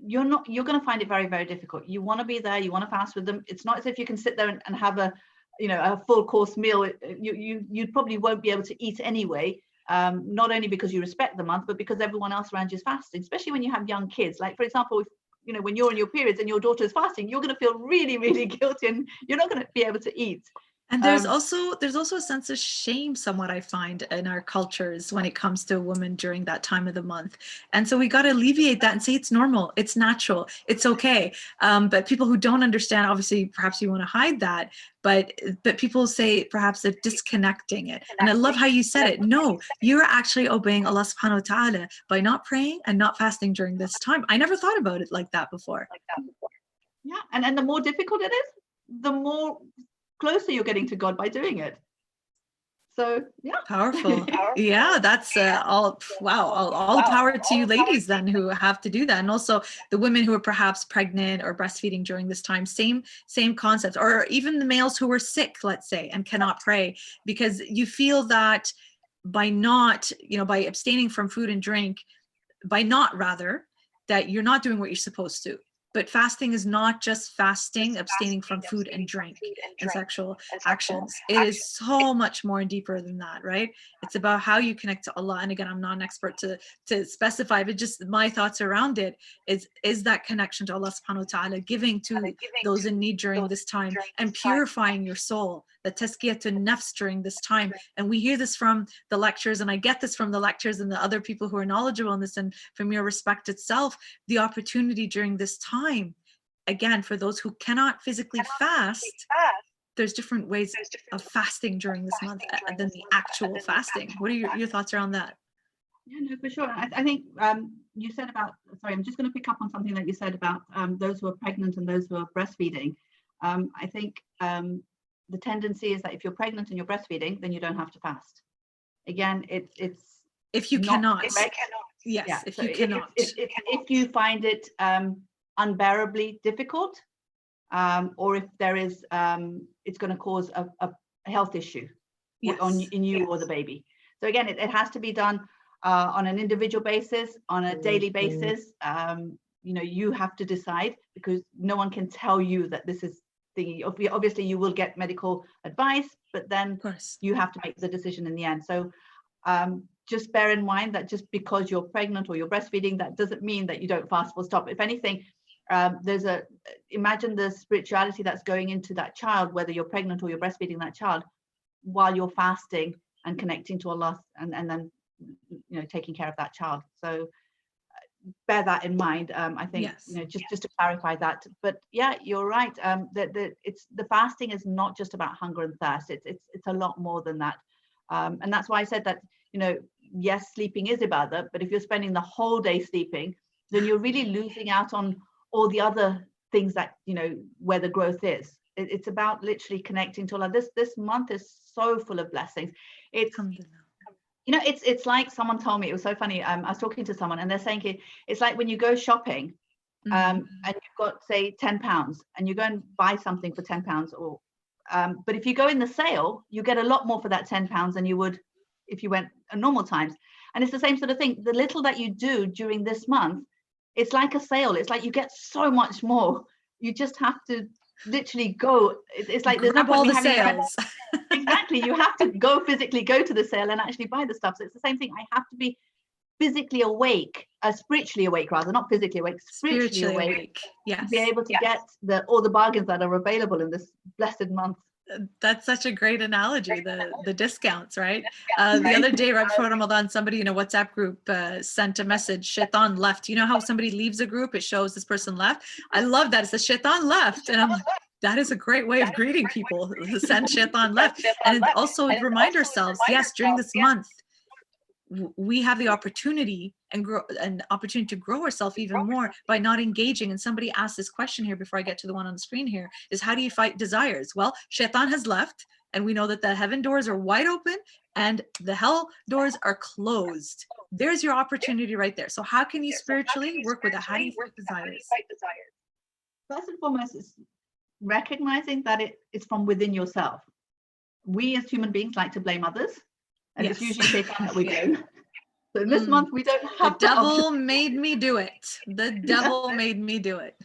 D: you're going to find it very, very difficult. You want to be there, you want to fast with them. It's not as if you can sit there and have a full course meal. You probably won't be able to eat anyway, not only because you respect the month, but because everyone else around you is fasting, especially when you have young kids. Like, for example, if, you know, when you're in your periods and your daughter is fasting, you're going to feel really, really guilty and you're not going to be able to eat.
A: And there's also a sense of shame somewhat, I find, in our cultures when it comes to a woman during that time of the month. And so we got to alleviate that and say it's normal, it's natural, it's okay. But people who don't understand, obviously, perhaps you want to hide that, but people say perhaps they're disconnecting it. And I love how you said it. No, you're actually obeying Allah subhanahu wa ta'ala by not praying and not fasting during this time. I never thought about it like that before.
D: Yeah, and the more difficult it is, the more closer you're getting to God by doing it. So yeah,
A: powerful. Yeah, that's all the power to you ladies then who have to do that, and also the women who are perhaps pregnant or breastfeeding during this time. Same concepts, or even the males who are sick, let's say, and cannot pray, because you feel that by not, by abstaining from food and drink, that you're not doing what you're supposed to. But fasting is not just fasting, abstaining from food and drink and sexual actions. It is so much more and deeper than that, right? It's about how you connect to Allah. And again, I'm not an expert to specify, but just my thoughts around it is that connection to Allah subhanahu wa ta'ala, giving to those in need during this time and purifying your soul, the tazkiyatun nafs during this time. And we hear this from the lectures, and I get this from the lectures and the other people who are knowledgeable in this, and from your respect itself, the opportunity during this time. Again, for those who cannot physically fast, there's different ways of fasting during this month than the actual fasting. What are your thoughts around that?
D: Yeah, no, for sure. I think you said about, sorry, I'm just going to pick up on something that you said about those who are pregnant and those who are breastfeeding. I think the tendency is that if you're pregnant and you're breastfeeding, then you don't have to fast. Again, it's
A: If you
D: not
A: cannot.
D: correct.
A: Yes,
D: Yeah,
A: if
D: so
A: you cannot.
D: if you find it unbearably difficult, or if there is, it's going to cause a health issue in you or the baby. So again, it has to be done on an individual basis, on a daily basis. You know, you have to decide, because no one can tell you that this is the, obviously you will get medical advice, but then you have to make the decision in the end. So just bear in mind that just because you're pregnant or you're breastfeeding, that doesn't mean that you don't fast full stop. If anything, there's imagine the spirituality that's going into that child, whether you're pregnant or you're breastfeeding that child, while you're fasting and connecting to Allah, and then, you know, taking care of that child. So bear that in mind. I think, you know, just to clarify that. But yeah, you're right. The fasting is not just about hunger and thirst. It's a lot more than that. And that's why I said that, you know, yes, sleeping is ibadah, but if you're spending the whole day sleeping, then you're really losing out on all the other things that, you know, where the growth is. It's about literally connecting to Allah. This month is so full of blessings. It's, you know, it's like someone told me, it was so funny. I was talking to someone and they're saying it's like when you go shopping, and you've got, say, £10, and you go and buy something for £10, or but if you go in the sale, you get a lot more for that £10 than you would if you went at normal times. And it's the same sort of thing. The little that you do during this month, it's like a sale. It's like you get so much more. You just have to literally go. It's like there's no point
A: all
D: in
A: the
D: having
A: sales.
D: Exactly. You have to physically go to the sale and actually buy the stuff. So it's the same thing. I have to be physically awake, spiritually awake rather, not physically awake, spiritually awake.
A: Yes.
D: To be able to get all the bargains that are available in this blessed month.
A: That's such a great analogy, the discounts, right? The other day, right before Ramadan, somebody in a WhatsApp group sent a message, Shaitan left. You know how somebody leaves a group, it shows this person left? I love that. It says Shaitan left. And I'm like, that is a great way of greeting people. Send Shaitan left. And also remind ourselves, yes, during this month, we have the opportunity to grow ourselves even more by not engaging. And somebody asked this question here before I get to the one on the screen here, is how do you fight desires? Well, Shaitan has left, and we know that the heaven doors are wide open and the hell doors are closed. There's your opportunity right there. So how can you spiritually work with that? How do you fight desires?
D: First and foremost is recognizing that it's from within yourself. We as human beings like to blame others. And it's usually Shaitan that we blame. So this month we don't have
A: the devil made me do it. The devil made me do it.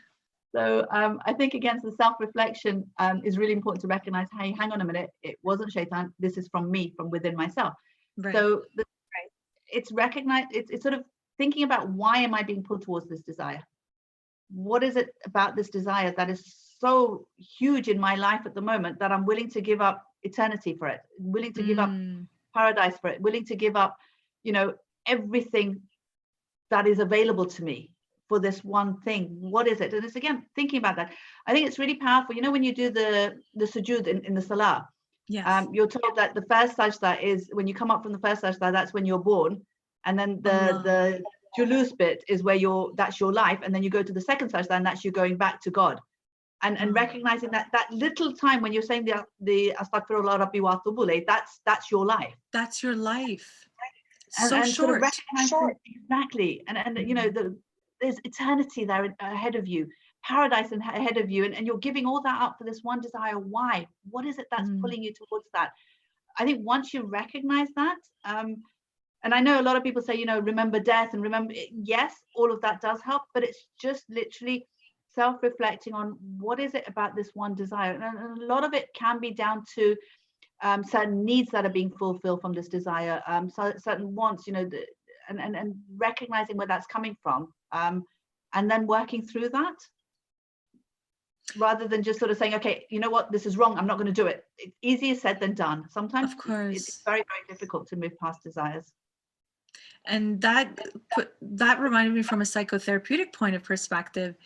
D: So I think against the self-reflection is really important to recognize, hey, hang on a minute, it wasn't Shaitan, this is from me, from within myself. Right. So it's recognized, it's sort of thinking about, why am I being pulled towards this desire? What is it about this desire that is so huge in my life at the moment that I'm willing to give up eternity for it, willing to give up paradise for it, willing to give up, you know, everything that is available to me for this one thing? What is it? And it's, again, thinking about that. I think it's really powerful. You know, when you do the sujood in the salah, you're told that the first sajda is when you come up from the first sajda, that's when you're born, and then the julus bit is where that's your life, and then you go to the second sajda, and that's you going back to God. And recognizing that little time when you're saying the astaghfirullah rabbi wa atubu ilayh, that's your life.
A: That's your life.
D: And
A: so
D: short.
A: short.
D: Exactly. And you know, there's eternity there ahead of you, paradise ahead of you, and you're giving all that up for this one desire. Why? What is it that's pulling you towards that? I think once you recognize that, and I know a lot of people say, you know, remember death and remember, yes, all of that does help, but it's just literally self-reflecting on what is it about this one desire. And a lot of it can be down to certain needs that are being fulfilled from this desire, certain wants, you know, and recognizing where that's coming from, and then working through that, rather than just sort of saying, okay, you know what, this is wrong, I'm not going to do it. It's easier said than done. Sometimes it's very, very difficult to move past desires.
A: And that reminded me from a psychotherapeutic point of perspective.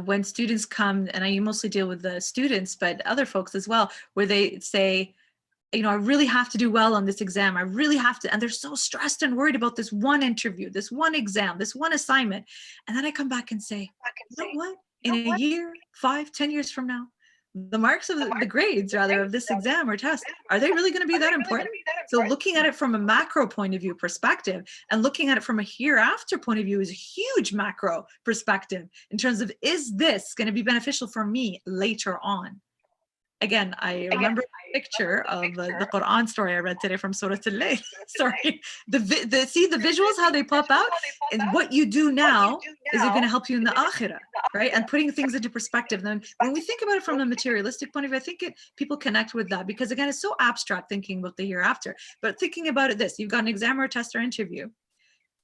A: When students come, and I mostly deal with the students, but other folks as well, where they say, you know, I really have to do well on this exam. I really have to. And they're so stressed and worried about this one interview, this one exam, this one assignment. And then I come back and say, you know what? In a year, 5, 10 years from now, the marks of the grades rather of this exam or test, are they really going to be that important? So looking at it from a macro point of view perspective and looking at it from a hereafter point of view is a huge macro perspective in terms of, is this going to be beneficial for me later on? Again, I remember a picture of the Quran story I read today from Surah Al-Layl. Sorry, see the visuals, how they pop out, and what you do now, is it going to help you in the akhirah, right? And putting things into perspective. Then when we think about it from a materialistic point of view, I think people connect with that, because again, it's so abstract thinking about the hereafter. But thinking about it you've got an exam or a test or interview,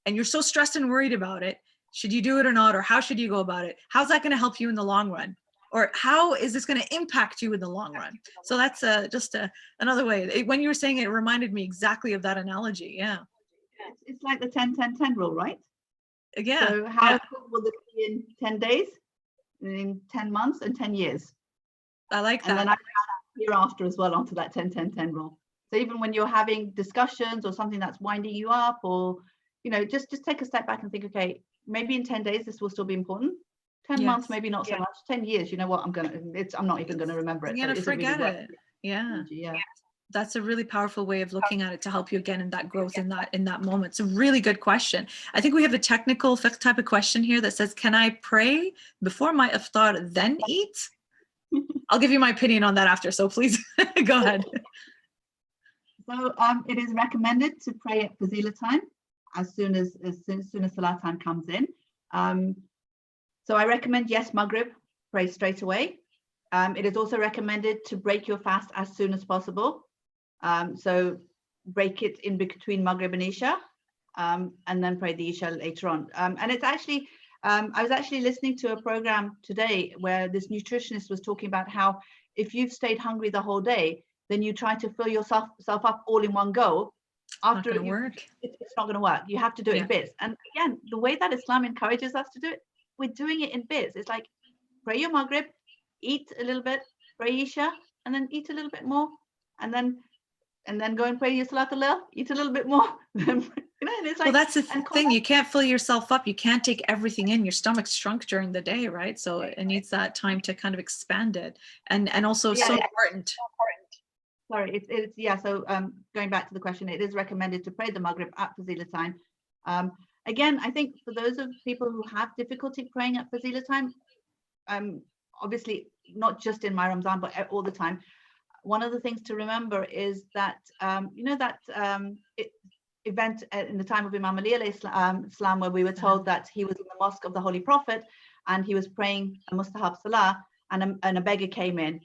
A: and you're so stressed and worried about it. Should you do it or not? Or how should you go about it? How's that going to help you in the long run? Or how is this going to impact you in the long run? So that's just another way. When you were saying it, it reminded me exactly of that analogy. Yeah.
D: It's like the 10-10-10 rule, right?
A: Yeah.
D: So how will this be in 10 days, in 10 months, and 10 years?
A: I like that.
D: And then I add hereafter as well onto that 10-10-10 rule. So even when you're having discussions or something that's winding you up, or, you know, just take a step back and think, okay, maybe in 10 days this will still be important. 10 months, maybe not so much. 10 years, you know what? I'm not even going to remember it.
A: You're going to forget it. Yeah.
D: Yeah.
A: That's a really powerful way of looking at it to help you again in that growth in that moment. It's a really good question. I think we have a technical fiqh type of question here that says, can I pray before my iftar then eat? I'll give you my opinion on that after. So please go ahead.
D: So it is recommended to pray at fazila time as soon as salat time comes in. So I recommend, yes, Maghrib, pray straight away. It is also recommended to break your fast as soon as possible. So break it in between Maghrib and Isha, and then pray the Isha later on. And it's actually, I was actually listening to a program today where this nutritionist was talking about how if you've stayed hungry the whole day, then you try to fill yourself up all in one go. After it's not going to work. You have to do it in bits. And again, the way that Islam encourages us to do it, we're doing it in bits. It's like, pray your Maghrib, eat a little bit, pray Isha, and then eat a little bit more, and then go and pray your Salat al-Layl, eat a little bit more. You know, and it's like,
A: well, that's the thing. You can't fill yourself up. You can't take everything in. Your stomach's shrunk during the day, right? So it needs that time to kind of expand it, and also so important.
D: Sorry, it's yeah. So going back to the question, it is recommended to pray the Maghrib at fazila time. Again, I think for those of people who have difficulty praying at fazila time, obviously not just in my Ramadan, but all the time, one of the things to remember is that, you know, that event in the time of Imam Ali alayhi salam, where we were told that he was in the mosque of the Holy Prophet and he was praying a mustahab salah, and a beggar came in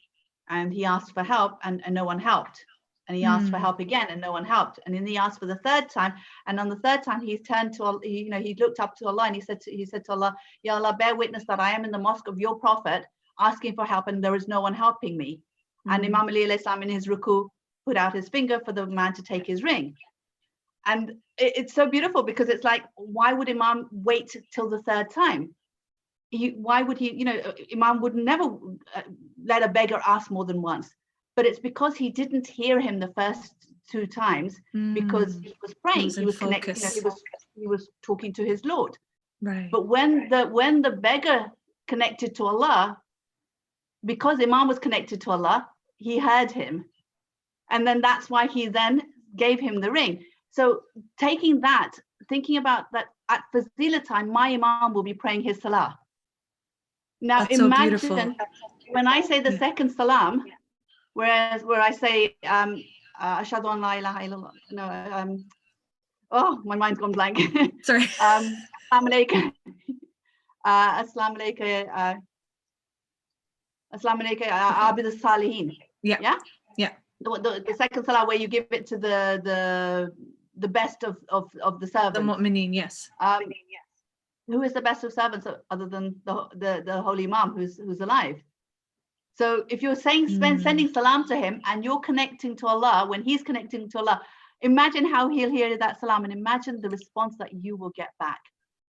D: and he asked for help and no one helped. And he asked for help again and no one helped. And then he asked for the third time. And on the third time, he turned to Allah, you know, he looked up to Allah and he said to Allah, Ya Allah, bear witness that I am in the mosque of your Prophet asking for help and there is no one helping me. And Imam Ali alayhi salam in his ruku put out his finger for the man to take his ring. And it's so beautiful because it's like, why would Imam wait till the third time? Why would he, you know, Imam would never let a beggar ask more than once. But it's because he didn't hear him the first 2 times because he was praying, he was connected, you know, he was talking to his Lord.
A: Right.
D: But when the beggar connected to Allah, because Imam was connected to Allah, he heard him. And then that's why he then gave him the ring. So taking that, thinking about that at fazila time, my Imam will be praying his salah. Now
A: that's
D: imagine
A: so
D: when I say the second salam, whereas where I say ashhadu an la ilaha illallah, no, oh, my mind's gone blank.
A: Sorry.
D: Assalamu alaikum. Assalamu alaikum. Assalamu alaikum. Abid as-salihin.
A: Yeah.
D: The second salah where you give it to the best of the servants.
A: The mu'mineen, yes.
D: Who is the best of servants other than the holy Imam who's alive? So if you're sending salam to him and you're connecting to Allah, when he's connecting to Allah, imagine how he'll hear that salam and imagine the response that you will get back.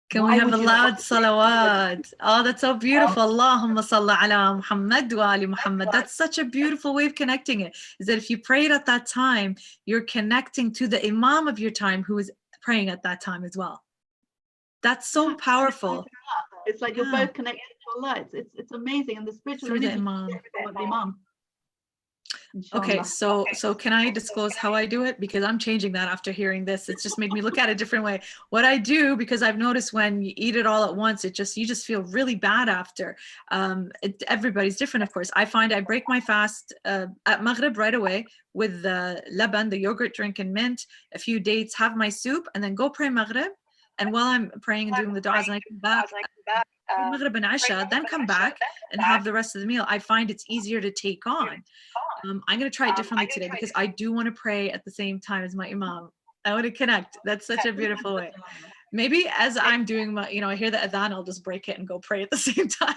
A: Can
D: Why
A: we have
D: would
A: a
D: you not
A: loud
D: want to say
A: salawat? Oh, that's so beautiful. Allahumma salli ala Muhammad wa ali Muhammad. That's such a beautiful way of connecting it. Is that if you prayed at that time, you're connecting to the Imam of your time who is praying at that time as well. That's so powerful.
D: It's like you're
A: Yeah.
D: both connected to Allah. It's amazing, and the spiritual
A: Through the
D: energy
A: Imam.
D: from the Imam.
A: Okay,
D: Inshallah.
A: so can I disclose how I do it? Because I'm changing that after hearing this. It's just made me look at it a different way. What I do, because I've noticed when you eat it all at once, you just feel really bad after. Everybody's different, of course. I find I break my fast at Maghrib right away with the laban, the yogurt drink and mint, a few dates, have my soup, and then go pray Maghrib. And while I'm praying and doing the du'as, and I come back, pray Maghrib and Isha, then come back and have the rest of the meal. I find it's easier to take on. I'm going to try it differently today because I do want to pray at the same time as my Imam. I want to connect. That's such a beautiful way. Maybe as I'm doing my, I hear the adhan, I'll just break it and go pray at the same time.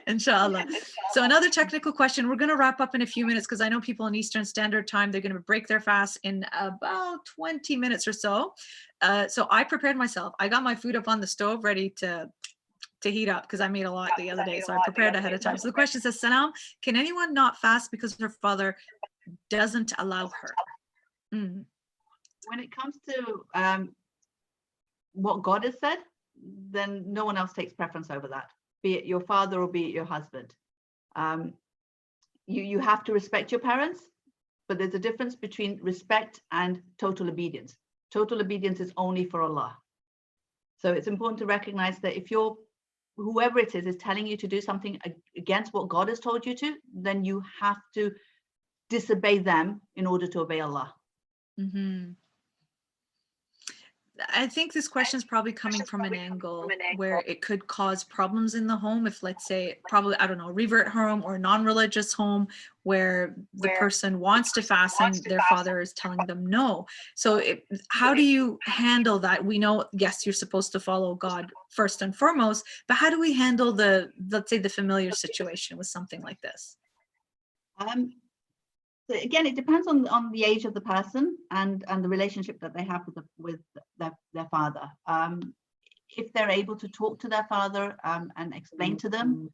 A: Inshallah. So another technical question. We're going to wrap up in a few minutes because I know people in Eastern Standard Time, they're going to break their fast in about 20 minutes or so. So I prepared myself. I got my food up on the stove ready to heat up because I made a lot the other day. So I prepared ahead of time. So the question says, Salam, can anyone not fast because her father doesn't allow her?
D: When it comes to what God has said, then no one else takes preference over that, be it your father or be it your husband. You have to respect your parents, but there's a difference between respect and total obedience. Total obedience is only for Allah. So it's important to recognize that if whoever it is telling you to do something against what God has told you to, then you have to disobey them in order to obey Allah.
A: Mm-hmm. I think this question is probably coming from an angle where it could cause problems in the home if, let's say, probably, I don't know, revert home or non-religious home where the person wants to fast and their father is telling them no. So how do you handle that? We know, yes, you're supposed to follow God first and foremost, but how do we handle let's say, the familiar situation with something like this?
D: So again, it depends on the age of the person and the relationship that they have with their father. If they're able to talk to their father and explain to them,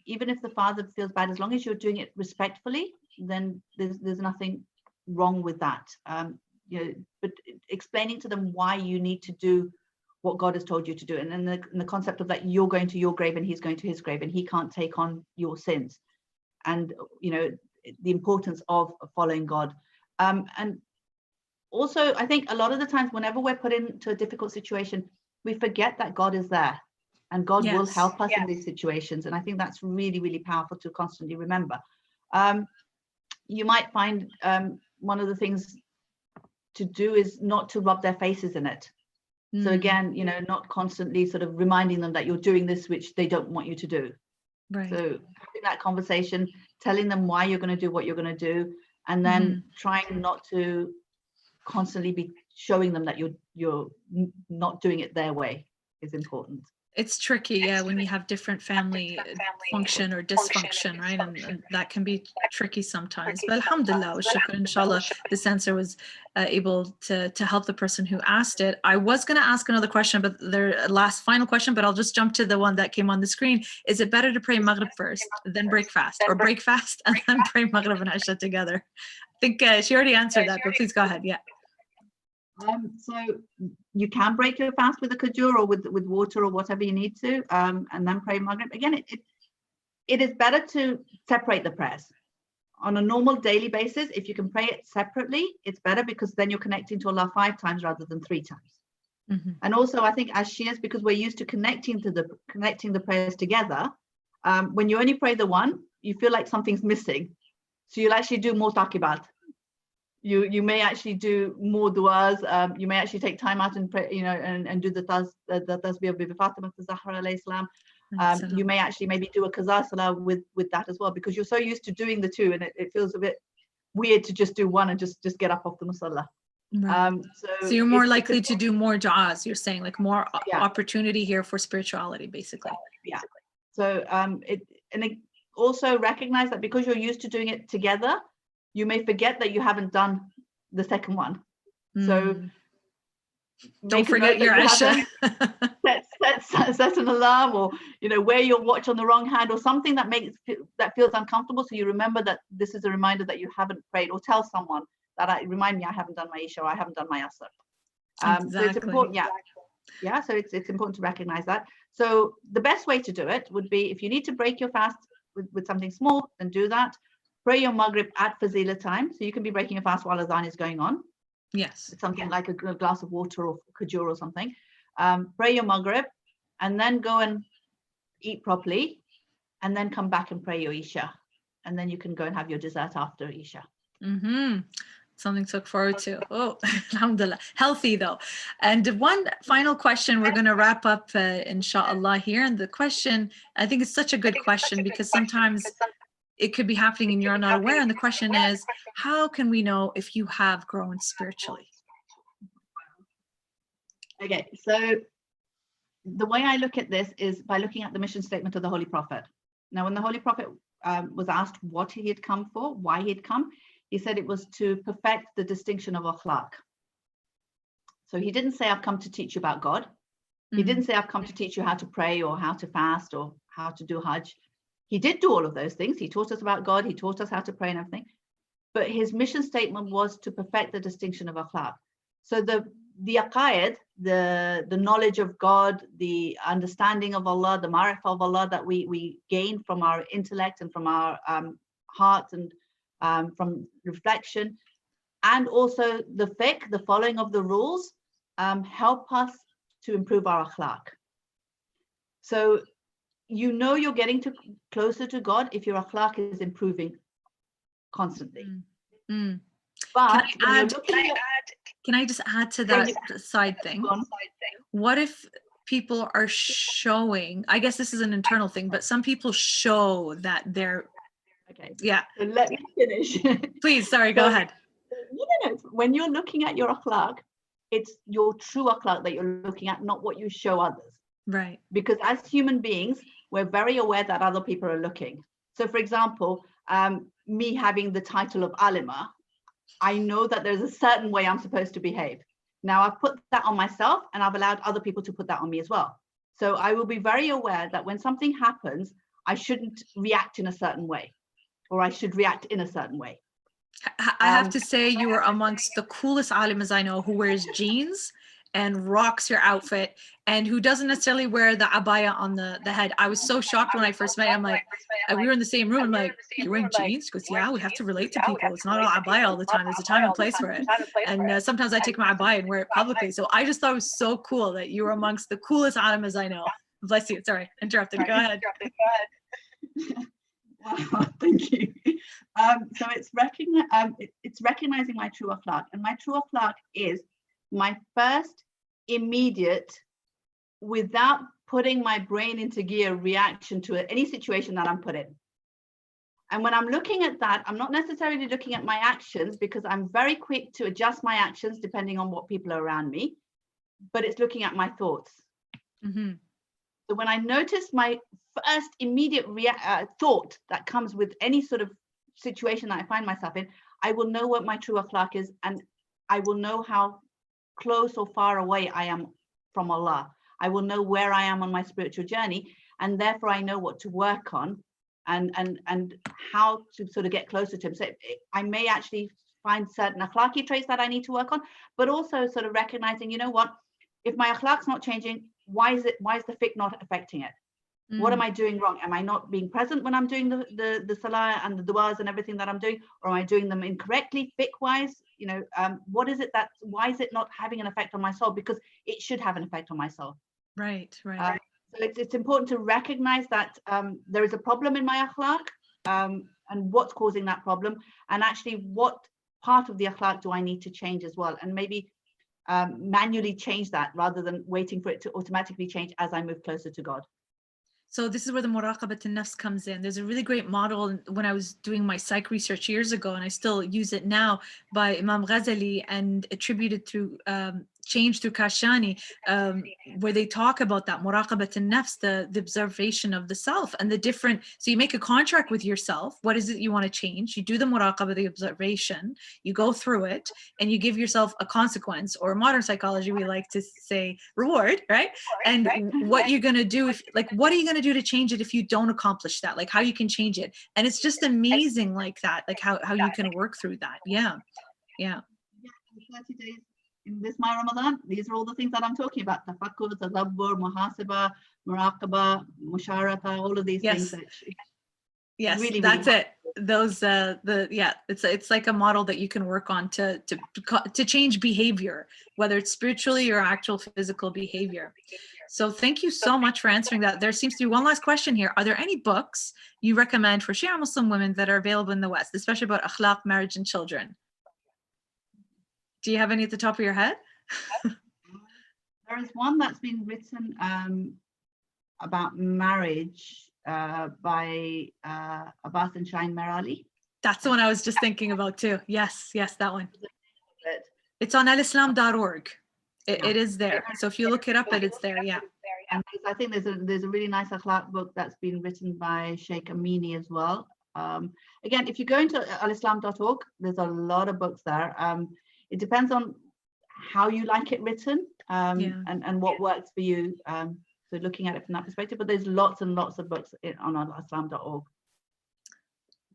D: even if the father feels bad, as long as you're doing it respectfully, then there's nothing wrong with that. But explaining to them why you need to do what God has told you to do, and then the concept of that you're going to your grave and he's going to his grave and he can't take on your sins, and the importance of following God. And also, I think a lot of the times whenever we're put into a difficult situation, we forget that God is there and God will help us in these situations. And I think that's really, really powerful to constantly remember. You might find one of the things to do is not to rub their faces in it. So again, not constantly sort of reminding them that you're doing this, which they don't want you to do.
A: Right.
D: So having that conversation, telling them why you're going to do what you're going to do, and then trying not to constantly be showing them that you're not doing it their way is important.
A: It's tricky, yeah, when you have different family function or dysfunction, right? And that can be tricky sometimes. But alhamdulillah, wa shukr, inshallah, this answer was able to help the person who asked it. I was going to ask another question, but final question, but I'll just jump to the one that came on the screen. Is it better to pray Maghrib first, then break fast, or break fast and then pray Maghrib and Isha together? I think she already answered that, but please go ahead, yeah.
D: So you can break your fast with a kajur or with water or whatever you need to, and then pray Maghrib. Again, it is better to separate the prayers. On a normal daily basis, if you can pray it separately, it's better because then you're connecting to Allah 5 times rather than 3 times. And also, I think as Shias, because we're used to connecting the prayers together, when you only pray the one, you feel like something's missing. So you'll actually do more taqibat. You may actually do more du'as. You may actually take time out and pray, and do the tasbih of Bibi Fatima Zahra alayhi salam. You may actually maybe do a qaza salah with that as well, because you're so used to doing the two, and it feels a bit weird to just do one and just get up off the musalla.
A: Right. So you're more likely to do more du'as. You're saying like more opportunity here for spirituality, basically.
D: Yeah. So it also recognize that because you're used to doing it together, you may forget that you haven't done the second one. So
A: Don't
D: make a
A: forget
D: note
A: your
D: that you
A: Isha.
D: haven't, set an alarm, or wear your watch on the wrong hand, or something that feels uncomfortable, so you remember that this is a reminder that you haven't prayed, or tell someone that remind me I haven't done my Isha, or I haven't done my Asr.
A: Exactly.
D: So it's important, yeah. So it's important to recognize that. So the best way to do it would be, if you need to break your fast with something small, then do that. Pray your Maghrib at Fazila time, so you can be breaking a fast while Adhan is going on.
A: Yes.
D: Something like a glass of water or khajur or something. Pray your Maghrib, and then go and eat properly, and then come back and pray your Isha, and then you can go and have your dessert after Isha.
A: Something to look forward to. Oh, alhamdulillah. Healthy though. And one final question, we're going to wrap up inshallah here. And the question, I think it's such a good question, because sometimes it could be happening and you're not aware. And the question is, how can we know if you have grown spiritually?
D: Okay, so the way I look at this is by looking at the mission statement of the Holy Prophet. Now, when the Holy Prophet was asked what he had come for, why he had come, he said it was to perfect the distinction of akhlaq. So he didn't say, I've come to teach you about God. He didn't say, I've come to teach you how to pray or how to fast or how to do Hajj. He did do all of those things. He taught us about God. He taught us how to pray and everything. But his mission statement was to perfect the distinction of akhlaq. So the aqaid, the knowledge of God, the understanding of Allah, the ma'rifah of Allah that we gain from our intellect and from our heart and from reflection, and also the fiqh, the following of the rules, help us to improve our akhlaq. So you're getting closer to God if your akhlaq is improving constantly. But
A: can I just add to that side thing? What if people are showing, I guess this is an internal thing, but some people show that they're,
D: okay,
A: yeah.
D: So let me finish.
A: Please, sorry, go ahead.
D: No. When you're looking at your akhlaq, it's your true akhlaq that you're looking at, not what you show others.
A: Right.
D: Because as human beings, we're very aware that other people are looking. So for example, me having the title of alima, I know that there's a certain way I'm supposed to behave. Now I've put that on myself, and I've allowed other people to put that on me as well. So I will be very aware that when something happens, I shouldn't react in a certain way, or I should react in a certain way.
A: I have to say, you are amongst the coolest alimas I know, who wears jeans and rocks your outfit, and who doesn't necessarily wear the abaya on the head. I was so shocked when I first met you. I'm like, we were in the same room. I'm like, you're wearing jeans? She goes, yeah, we have to relate to people. It's not all abaya all the time. There's a time and place for it. And sometimes I take my abaya and wear it publicly. So I just thought it was so cool that you were amongst the coolest alimas I know. Bless you. Sorry, interrupted. Go ahead.
D: Wow, thank you. So it's recognizing my true akhlaq, and my true akhlaq is my first immediate, without putting my brain into gear, reaction to any situation that I'm put in. And when I'm looking at that, I'm not necessarily looking at my actions, because I'm very quick to adjust my actions depending on what people are around me, but it's looking at my thoughts. So when I notice my first immediate thought that comes with any sort of situation that I find myself in, I will know what my true akhlaq is, and I will know how close or far away I am from Allah. I will know where I am on my spiritual journey, and therefore I know what to work on and how to sort of get closer to him. So I may actually find certain akhlaqi traits that I need to work on, but also sort of recognizing, you know what, if my akhlaq's not changing, why is the fiqh not affecting it? What am I doing wrong? Am I not being present when I'm doing the salah and the du'as and everything that I'm doing, or am I doing them incorrectly fiqh-wise? You know, what is it why is it not having an effect on my soul? Because it should have an effect on my soul.
A: Right.
D: So it's important to recognize that there is a problem in my akhlaq, and what's causing that problem, and actually what part of the akhlaq do I need to change as well, and maybe manually change that rather than waiting for it to automatically change as I move closer to God.
A: So this is where the muraqabat an-nafs comes in. There's a really great model when I was doing my psych research years ago, and I still use it now, by Imam Ghazali, and attributed to change through Kashani, where they talk about that muraqabat an-nafs, the observation of the self and the different. So you make a contract with yourself. What is it you want to change? You do the muraqabah, the observation. You go through it, and you give yourself a consequence, or modern psychology we like to say reward, right? And what you're gonna do, if like, what are you gonna do to change it if you don't accomplish that? Like how you can change it, and it's just amazing, like that, like how you can work through that. Yeah.
D: 30 days in this my Ramadan, these are all the things that I'm talking about. Tafakkur, tadabbur, muhasaba, muraqaba, musharaka, all of these things.
A: Yes,
D: really,
A: that's
D: really
A: it. Those it's like a model that you can work on to change behavior, whether it's spiritually or actual physical behavior. So thank you so much for answering that. There seems to be one last question here. Are there any books you recommend for Shia Muslim women that are available in the West, especially about akhlaq, marriage, and children? Do you have any at the top of your head?
D: There is one that's been written about marriage by Abbas and Shine Merali.
A: That's the one I was just thinking about too. Yes, that one. It's on alislam.org. It is there. So if you look it up, it's there. Yeah.
D: And I think there's a really nice akhlaq book that's been written by Sheikh Amini as well. Again, if you go into alislam.org, there's a lot of books there. It depends on how you like it written and what works for you. So looking at it from that perspective, but there's lots and lots of books on alislam.org.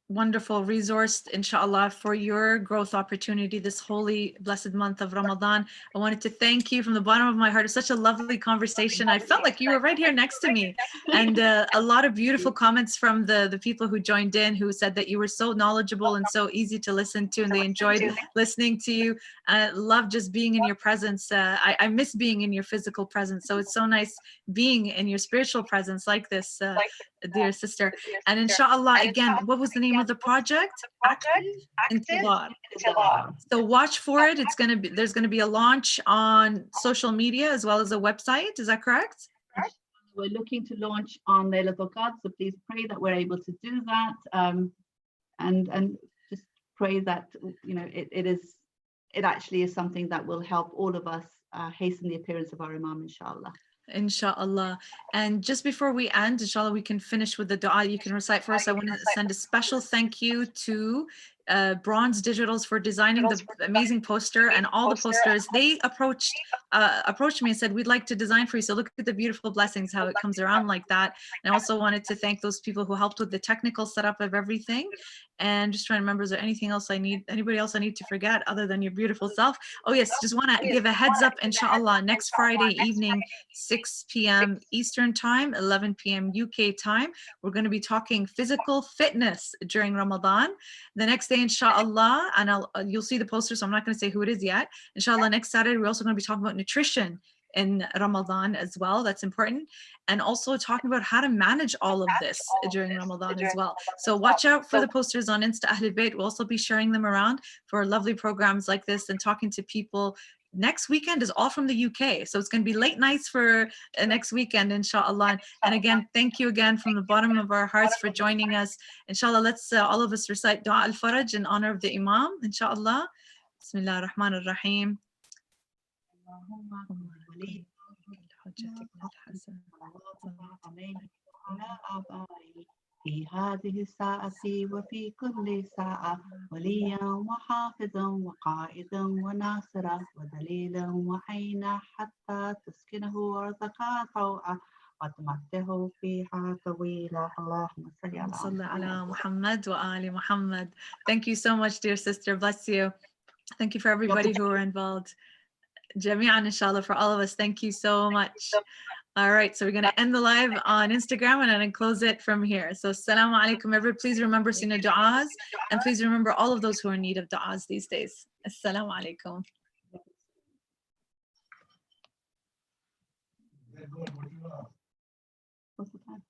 A: Wonderful resource, inshallah, for your growth opportunity this holy, blessed month of Ramadan. I wanted to thank you from the bottom of my heart. It's such a lovely conversation. I felt like you were right here next to me. And a lot of beautiful comments from the people who joined in, who said that you were so knowledgeable and so easy to listen to, and they enjoyed listening to you. I love just being in your presence. I miss being in your physical presence. So it's so nice being in your spiritual presence like this, dear sister. And inshallah, again, what was the name of the project? Active Intibar. So watch for it. There's gonna be a launch on social media as well as a website. Is that correct?
D: We're looking to launch on Laylatul Qadr, so please pray that we're able to do that, and just pray that it actually is something that will help all of us hasten the appearance of our Imam, inshallah.
A: Inshallah. And just before we end, inshallah, we can finish with the dua you can recite for us. I want to send a special thank you to Bronze Digitals for designing the amazing poster and all the posters. They approached me and said, we'd like to design for you. So look at the beautiful blessings, how it comes around like that. And I also wanted to thank those people who helped with the technical setup of everything. And just trying to remember, is there anything else anybody else I need to forget other than your beautiful self? Oh yes, just want to give a heads up, inshallah, next Friday evening, 6 p.m. Eastern time, 11 p.m. UK time, we're going to be talking physical fitness during Ramadan. The next day, inshallah, and you'll see the poster, so I'm not going to say who it is yet. Inshallah, next Saturday, we're also going to be talking about nutrition in Ramadan as well. That's important. And also talking about how to manage all of this during Ramadan as well. So watch out for the posters on Insta Ahlul Bayt. We'll also be sharing them around for lovely programs like this and talking to people. Next weekend is all from the UK. So it's going to be late nights for next weekend, inshallah. And again, thank you again from the bottom of our hearts for joining us. Inshallah, let's all of us recite Dua al-Faraj in honor of the Imam, inshallah. Bismillah ar-Rahman ar-Rahim.
D: في هذه الساعة وفي كل ساعة وليا وحافظا وقائدا وناصرا ودليلا وعينا حتى تسكنه أرضك طوعا وتمتعه فيها طويلا. اللهم صل
A: على محمد وآل محمد. Thank you so much, dear sister. Bless you. Thank you for everybody who were involved. Jami'an, inshallah, for all of us. Thank you so much. All right, so we're going to end the live on Instagram and then close it from here. So assalamu alaikum, everyone. Please remember Sina du'as, and please remember all of those who are in need of du'as these days. Assalamu alaikum.
D: What's the time?